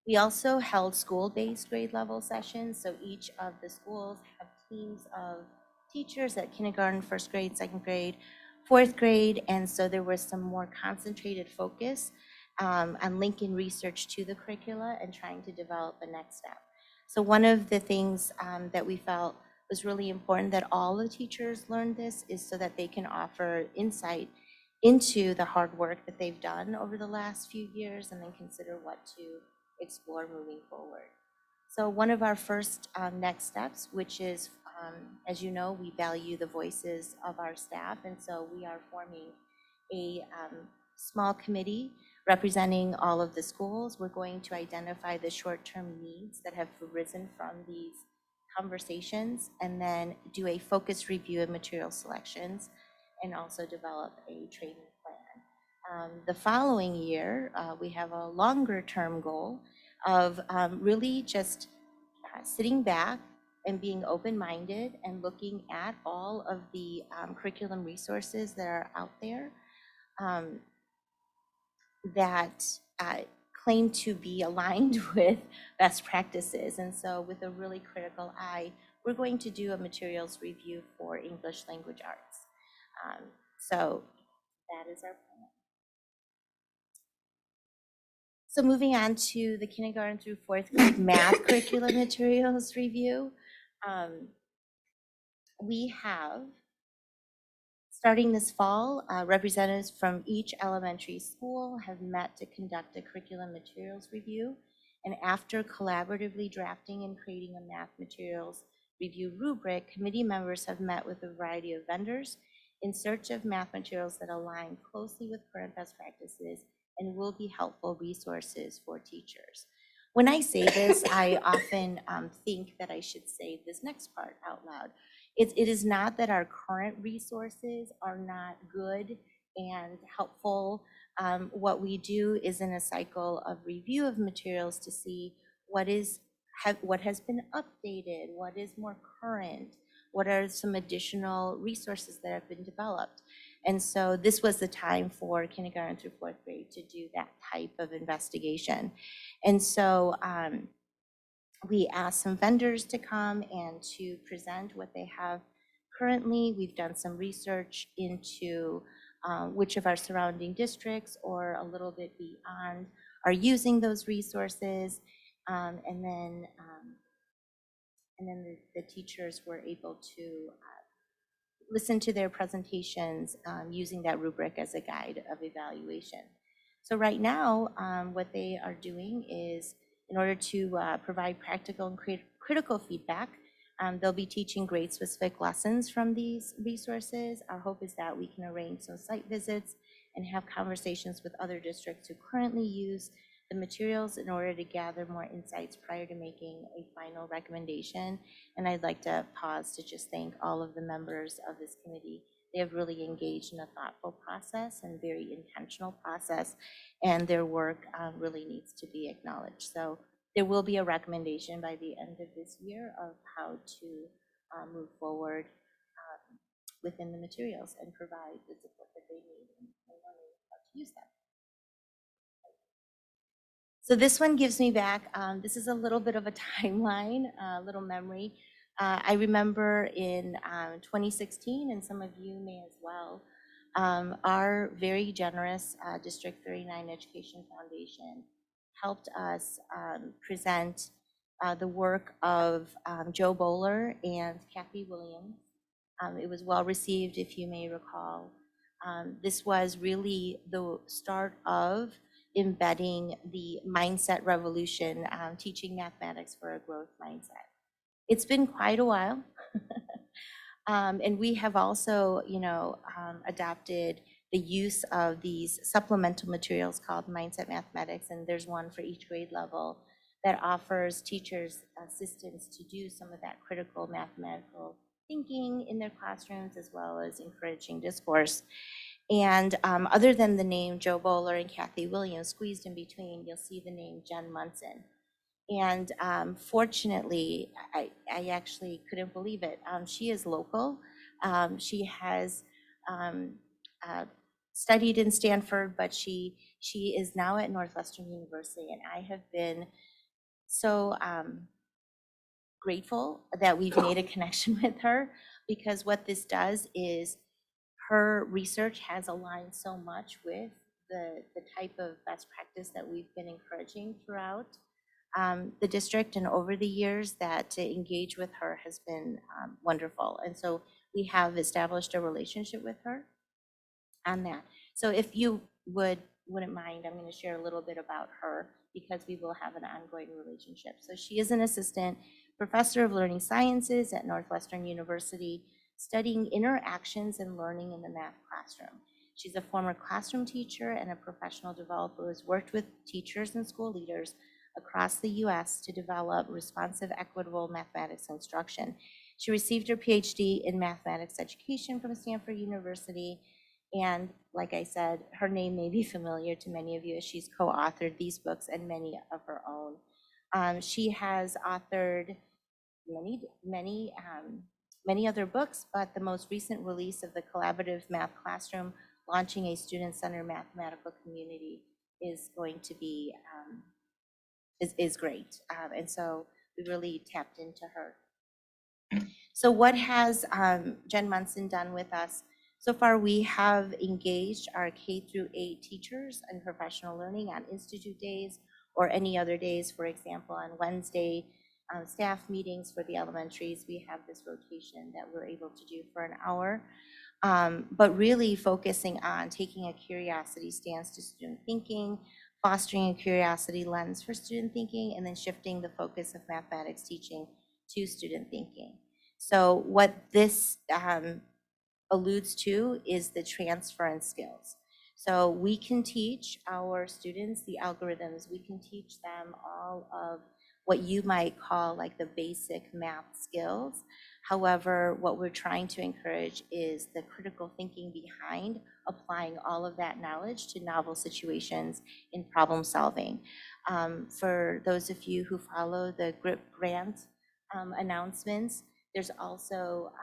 We also held school-based grade level sessions. So each of the schools have teams of teachers at kindergarten, first grade, second grade, fourth grade. And so there was some more concentrated focus on linking research to the curricula and trying to develop the next step. So one of the things that we felt was really important that all the teachers learn this is so that they can offer insight into the hard work that they've done over the last few years and then consider what to explore moving forward. So one of our first next steps, which is, as you know, we value the voices of our staff, and so we are forming a small committee representing all of the schools. We're going to identify the short-term needs that have arisen from these conversations and then do a focus review of material selections and also develop a training plan. The following year, we have a longer term goal of really just sitting back and being open-minded and looking at all of the curriculum resources that are out there that claim to be aligned with best practices. And so with a really critical eye, we're going to do a materials review for English language arts. So that is our plan. So moving on to the kindergarten through fourth grade math curriculum materials review. We have, starting this fall, representatives from each elementary school have met to conduct a curriculum materials review. And after collaboratively drafting and creating a math materials review rubric, committee members have met with a variety of vendors in search of math materials that align closely with current best practices and will be helpful resources for teachers. When I say this, I often think that I should say this next part out loud. It is not that our current resources are not good and helpful. What we do is in a cycle of review of materials to see what has been updated, what is more current, what are some additional resources that have been developed. And so this was the time for kindergarten through fourth grade to do that type of investigation. And so we asked some vendors to come and to present what they have currently. We've done some research into which of our surrounding districts or a little bit beyond are using those resources. And then the teachers were able to listen to their presentations using that rubric as a guide of evaluation. So right now, what they are doing is, in order to provide practical and critical feedback, they'll be teaching grade-specific lessons from these resources. Our hope is that we can arrange some site visits and have conversations with other districts who currently use the materials in order to gather more insights prior to making a final recommendation. And I'd like to pause to just thank all of the members of this committee. They have really engaged in a thoughtful process and very intentional process, and their work really needs to be acknowledged. So there will be a recommendation by the end of this year of how to move forward within the materials and provide the support that they need in learning how to use them. So this one gives me back, this is a little bit of a timeline, a little memory. I remember in 2016, and some of you may as well, our very generous District 39 Education Foundation helped us present the work of Joe Bowler and Kathy Williams. It was well received, if you may recall. This was really the start of embedding the mindset revolution, teaching mathematics for a growth mindset. It's been quite a while. And we have also, adopted the use of these supplemental materials called Mindset Mathematics, and there's one for each grade level that offers teachers assistance to do some of that critical mathematical thinking in their classrooms, as well as encouraging discourse. And other than the name Joe Bowler and Kathy Williams, squeezed in between, you'll see the name Jen Munson. And fortunately, I actually couldn't believe it. She is local. She has studied in Stanford, but she is now at Northwestern University. And I have been so grateful that we've made a connection with her, because what this does is her research has aligned so much with the type of best practice that we've been encouraging throughout the district, and over the years that to engage with her has been wonderful. And so we have established a relationship with her on that. So if you wouldn't mind, I'm going to share a little bit about her, because we will have an ongoing relationship. So she is an assistant professor of learning sciences at Northwestern University, studying interactions and learning in the math classroom. She's a former classroom teacher and a professional developer who has worked with teachers and school leaders across the U.S. to develop responsive, equitable mathematics instruction. She received her PhD in mathematics education from Stanford University. And like I said, her name may be familiar to many of you, as she's co-authored these books and many of her own. She has authored many other books, but the most recent release of the Collaborative Math Classroom, Launching a Student-Centered Mathematical Community, is going to be, is great. And so we really tapped into her. So what has Jen Munson done with us? So far, we have engaged our K-8 teachers in professional learning on institute days or any other days. For example, on Wednesday, staff meetings for the elementaries, we have this rotation that we're able to do for an hour. But really focusing on taking a curiosity stance to student thinking, fostering a curiosity lens for student thinking, and then shifting the focus of mathematics teaching to student thinking. So what this alludes to is the transference skills. So we can teach our students the algorithms, we can teach them all of what you might call like the basic math skills. However, what we're trying to encourage is the critical thinking behind applying all of that knowledge to novel situations in problem solving. For those of you who follow the GRIP grant announcements, there's also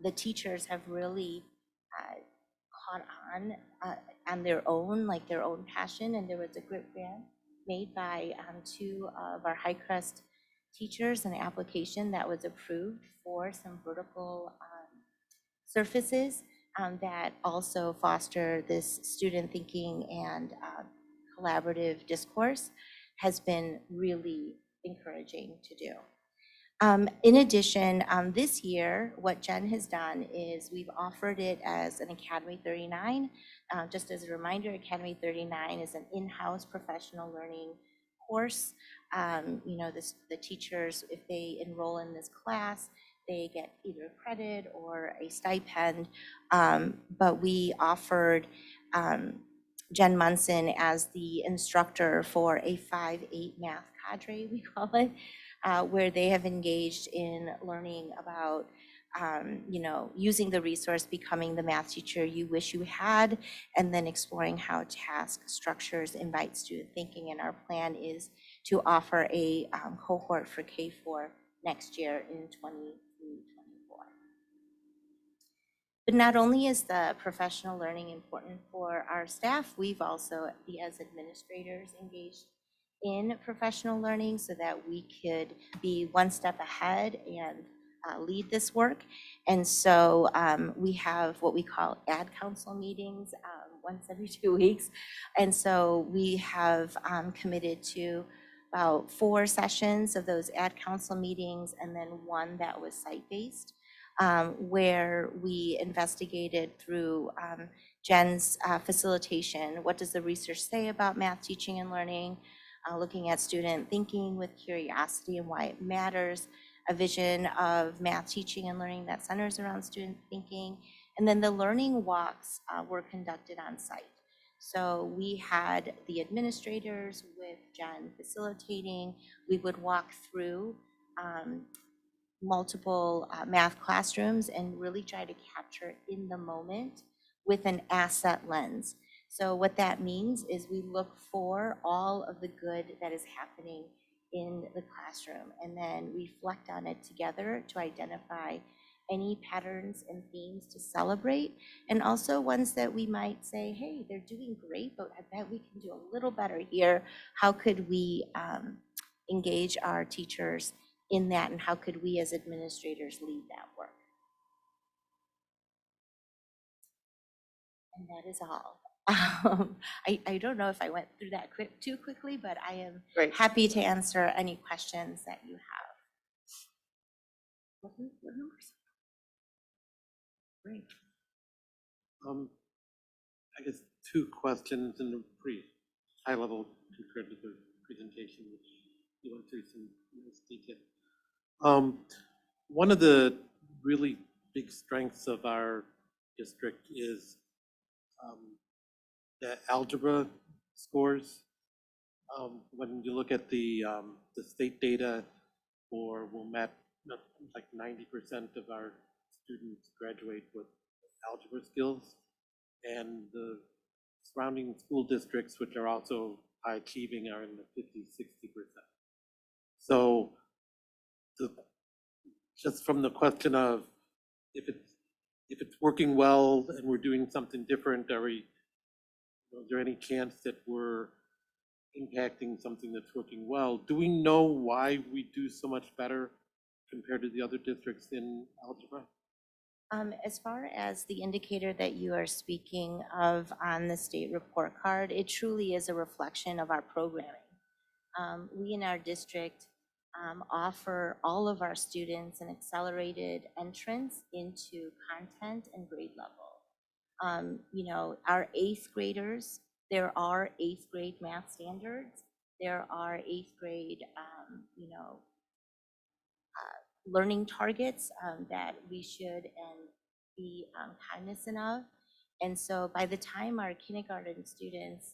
the teachers have really caught on their own, like their own passion, and there was a GRIP grant made by two of our High Crest teachers, an application that was approved for some vertical surfaces that also foster this student thinking and collaborative discourse has been really encouraging to do. In addition, this year, what Jen has done is we've offered it as an Academy 39. Just as a reminder, Academy 39 is an in-house professional learning course. You know, the teachers, if they enroll in this class, they get either credit or a stipend. But we offered Jen Munson as the instructor for a 5-8 math cadre, we call it, where they have engaged in learning about, you know, using the resource, becoming the math teacher you wish you had, and then exploring how task structures invite student thinking. And our plan is to offer a cohort for K4 next year in 23-24. But not only is the professional learning important for our staff, we've also, as administrators, engaged in professional learning so that we could be one step ahead and lead this work. And so we have what we call ad council meetings once every 2 weeks. And so we have committed to about 4 sessions of those ad council meetings, and then one that was site-based, where we investigated through Jen's facilitation, what does the research say about math teaching and learning, looking at student thinking with curiosity and why it matters, a vision of math teaching and learning that centers around student thinking, and then the learning walks were conducted on site. So we had the administrators with Jen facilitating. We would walk through multiple math classrooms and really try to capture in the moment with an asset lens. So what that means is we look for all of the good that is happening in the classroom and then reflect on it together to identify any patterns and themes to celebrate, and also ones that we might say, hey, they're doing great, but I bet we can do a little better here. How could we engage our teachers in that, and how could we as administrators lead that work? And that is all. I don't know if I went through that too quickly, but I am happy to answer any questions that you have. What numbers? Great. I guess 2 questions in a pretty high level compared to the presentation, which you went through some nice detail. One of the really big strengths of our district is the algebra scores. When you look at the state data for Wilmette, like 90% of our students graduate with algebra skills, and the surrounding school districts, which are also high achieving, are in the 50-60%. So just from the question of if it's working well and we're doing something different, is there any chance that we're impacting something that's working well? Do we know why we do so much better compared to the other districts in algebra? As far as the indicator that you are speaking of on the state report card, it truly is a reflection of our programming. We in our district offer all of our students an accelerated entrance into content and grade level. You know, our 8th graders, there are 8th grade math standards. There are 8th grade, you know, learning targets that we should and be cognizant of. And so by the time our kindergarten students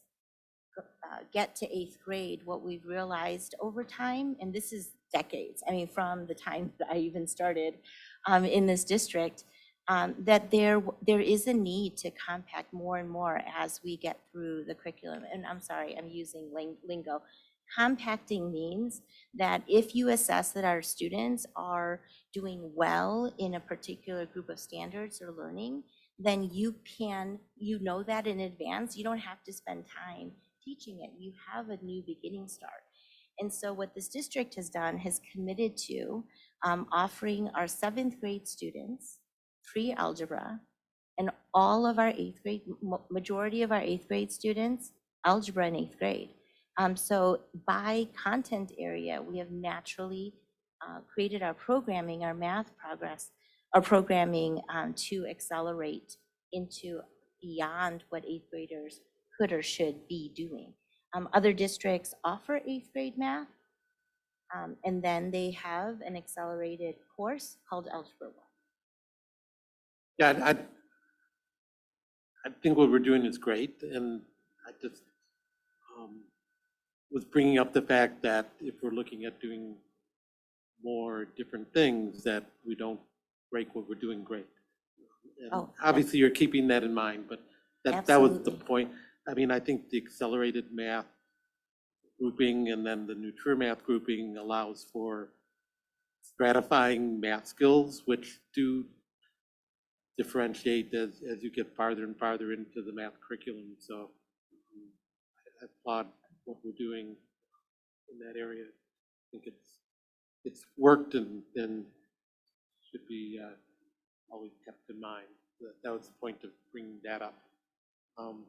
get to eighth grade, what we've realized over time, and this is decades, I mean, from the time that I even started in this district, that there is a need to compact more and more as we get through the curriculum. And I'm sorry, I'm using lingo. Compacting means that if you assess that our students are doing well in a particular group of standards or learning, then you know that in advance. You don't have to spend time teaching it. You have a new beginning start. And so what this district has done has committed to offering our 7th grade students free algebra, and all of our 8th grade, majority of our 8th grade students, algebra in 8th grade. So by content area, we have naturally created our programming, our math progress, our programming to accelerate into beyond what 8th graders could or should be doing. Other districts offer 8th grade math, and then they have an accelerated course called Algebra 1. Yeah, I think what we're doing is great, and I just was bringing up the fact that if we're looking at doing more different things, that we don't break what we're doing great. And Oh, obviously, you're keeping that in mind, but that was the Absolutely. point. I mean, I think the accelerated math grouping and then the Nutrier math grouping allows for stratifying math skills, which do differentiate as you get farther and farther into the math curriculum. So I applaud what we're doing in that area. I think it's worked and should be always kept in mind. That was the point of bringing that up. On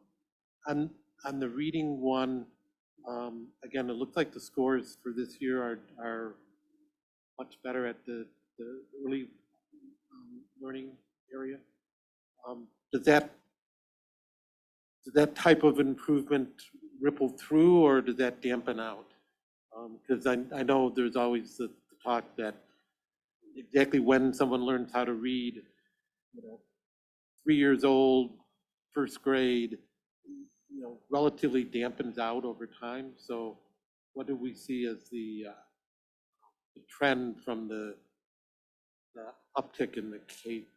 the reading one, again, it looks like the scores for this year are much better at the early learning area. Does that type of improvement ripple through, or does that dampen out? Because I know there's always the talk that exactly when someone learns how to read, 3 years old, first grade, relatively dampens out over time. So what do we see as the trend from the uptick in the K1?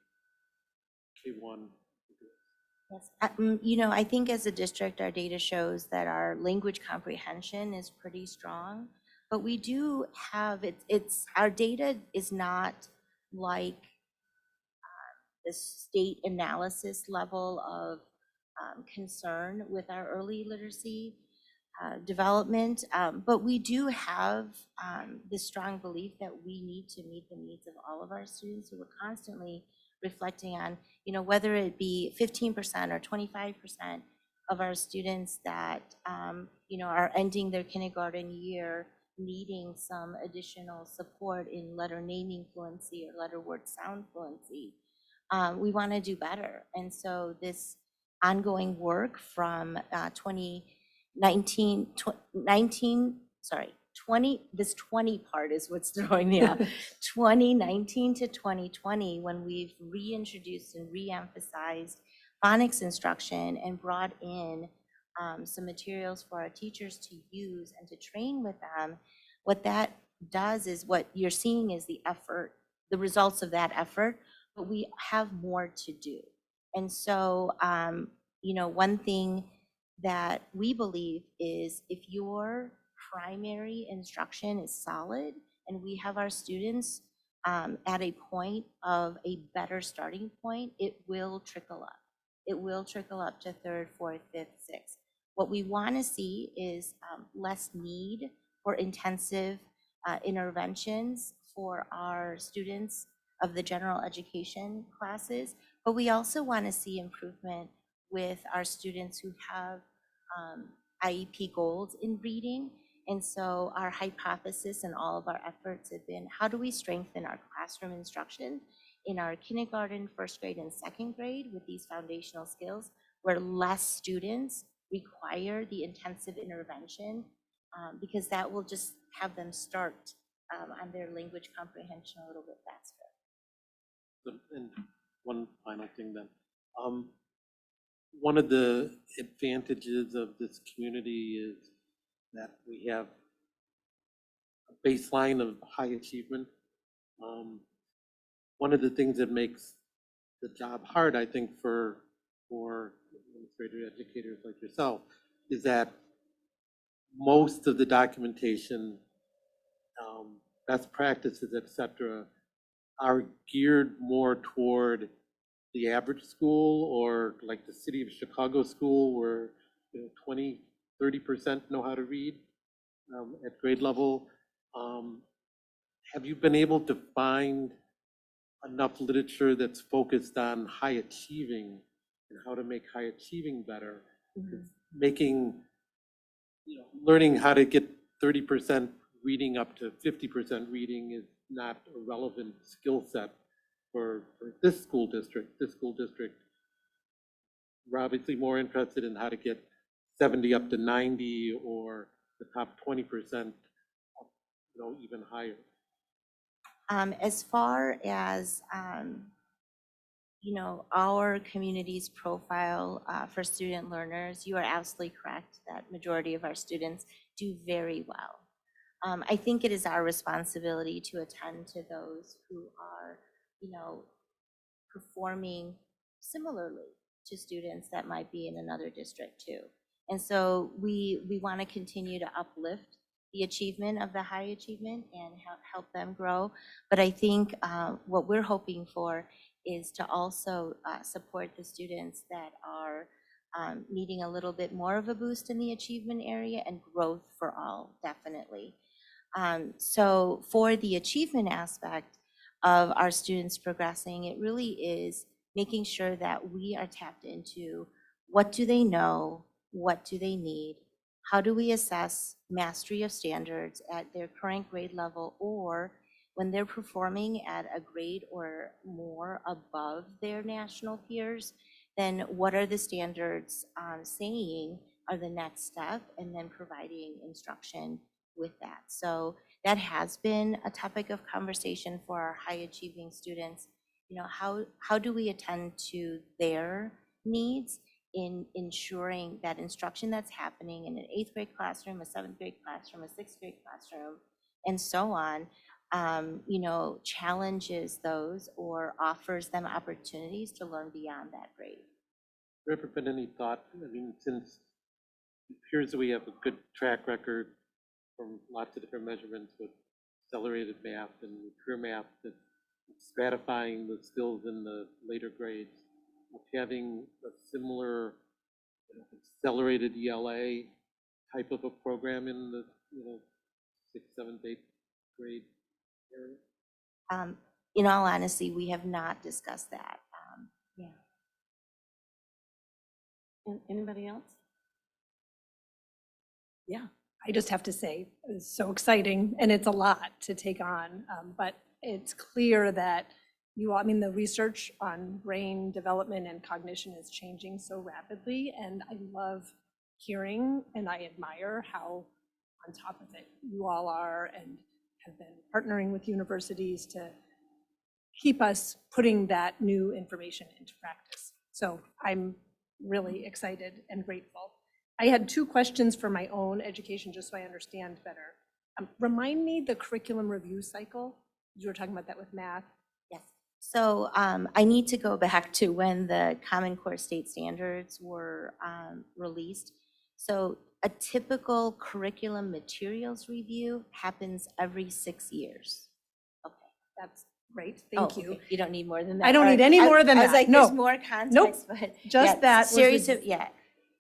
Yes. I think as a district, our data shows that our language comprehension is pretty strong, but we do have, our data is not like the state analysis level of concern with our early literacy development, but we do have the strong belief that we need to meet the needs of all of our students. So we're constantly reflecting on, whether it be 15% or 25% of our students that, are ending their kindergarten year needing some additional support in letter naming fluency or letter word sound fluency. We want to do better. And so this ongoing work from 2019, this 20 part is what's throwing me off. 2019 to 2020, when we've reintroduced and reemphasized phonics instruction and brought in some materials for our teachers to use and to train with them, what that does is, what you're seeing is the effort, the results of that effort, but we have more to do. And so, one thing that we believe is, if your primary instruction is solid and we have our students at a point of a better starting point, it will trickle up. It will trickle up to 3rd, 4th, 5th, 6th. What we want to see is less need for intensive interventions for our students of the general education classes, but we also want to see improvement with our students who have IEP goals in reading. And so our hypothesis and all of our efforts have been, how do we strengthen our classroom instruction in our kindergarten, 1st grade, and 2nd grade with these foundational skills, where less students require the intensive intervention, because that will just have them start on their language comprehension a little bit faster. And one final thing then. one of the advantages of this community is that we have a baseline of high achievement. One of the things that makes the job hard, I think, for administrator educators like yourself, is that most of the documentation, best practices, et cetera, are geared more toward the average school, or like the city of Chicago school, where 20, 30% know how to read at grade level. Have you been able to find enough literature that's focused on high achieving and how to make high achieving better? Making, learning how to get 30% reading up to 50% reading is not a relevant skill set for this school district. This school district, we're obviously more interested in how to get 70 up to 90, or the top 20%, even higher. As far as, our community's profile for student learners, you are absolutely correct that majority of our students do very well. I think it is our responsibility to attend to those who are, performing similarly to students that might be in another district too. And so we want to continue to uplift the achievement of the high achievement and help them grow. But I think what we're hoping for is to also support the students that are needing a little bit more of a boost in the achievement area, and growth for all, definitely. So for the achievement aspect of our students progressing, it really is making sure that we are tapped into what do they know, what do they need, how do we assess mastery of standards at their current grade level, or when they're performing at a grade or more above their national peers, then what are the standards saying are the next step, and then providing instruction with that. So that has been a topic of conversation for our high achieving students. How do we attend to their needs in ensuring that instruction that's happening in an 8th grade classroom, a 7th grade classroom, a 6th grade classroom, and so on, challenges those or offers them opportunities to learn beyond that grade. Has there ever been any thought, since it appears that we have a good track record from lots of different measurements with accelerated math and career math, that stratifying the skills in the later grades, of having a similar accelerated ELA type of a program in the 6th, 7th, 8th grade area? In all honesty, we have not discussed that. Yeah. Anybody else? Yeah. I just have to say, it's so exciting, and it's a lot to take on, but it's clear that the research on brain development and cognition is changing so rapidly, and I love hearing, and I admire how on top of it you all are, and have been partnering with universities to keep us putting that new information into practice. So I'm really excited and grateful. I had 2 questions for my own education, just so I understand better. Remind me the curriculum review cycle. You were talking about that with math. Yes. So I need to go back to when the Common Core state standards were released. So a typical curriculum materials review happens every 6 years. Okay. That's great, thank you. Okay. You don't need more than that. I don't need any more than I was that, like, no. there's more context, but. Just yeah, that was series the- of, yeah.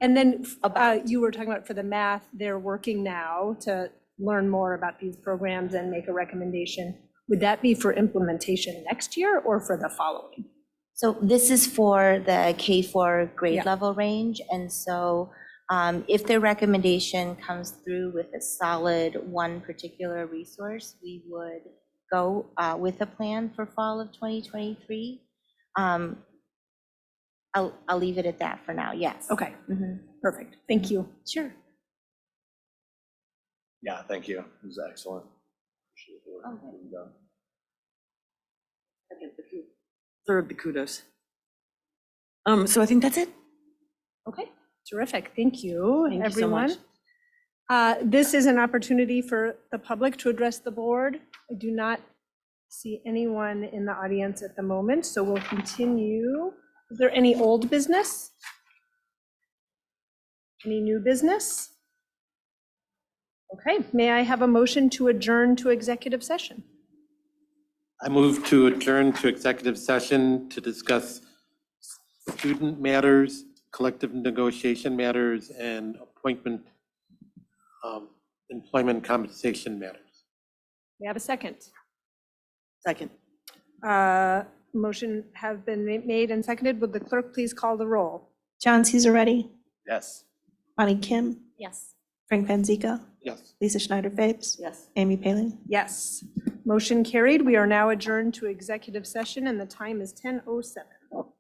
And then About. you were talking about for the math, they're working now to learn more about these programs and make a recommendation. Would that be for implementation next year or for the following? So this is for the K4 grade Yeah. level range. And so if their recommendation comes through with a solid one particular resource, we would go with a plan for fall of 2023. I'll leave it at that for now, yes. Okay, Mhm. perfect, thank you. Sure. Yeah, thank you. It was excellent. Appreciate the work Okay. you've done. Third, the kudos. So I think that's it. Okay, terrific. Thank you, Thank you so everyone. much. This is an opportunity for the public to address the board. I do not see anyone in the audience at the moment, so we'll continue. Is there any old business? Any new business? Okay, may I have a motion to adjourn to executive session? I move to adjourn to executive session to discuss student matters, collective negotiation matters, and employment compensation matters. May I have a second? Second. Motion have been made and seconded. Would the clerk please call the roll? John Caesarretti, Yes. Bonnie Kim, Yes. Frank Panzico, Yes. Lisa Schneider Fabes, Yes. Amy Palin. Yes. Motion carried. We are now adjourned to executive session and the time is 10:07.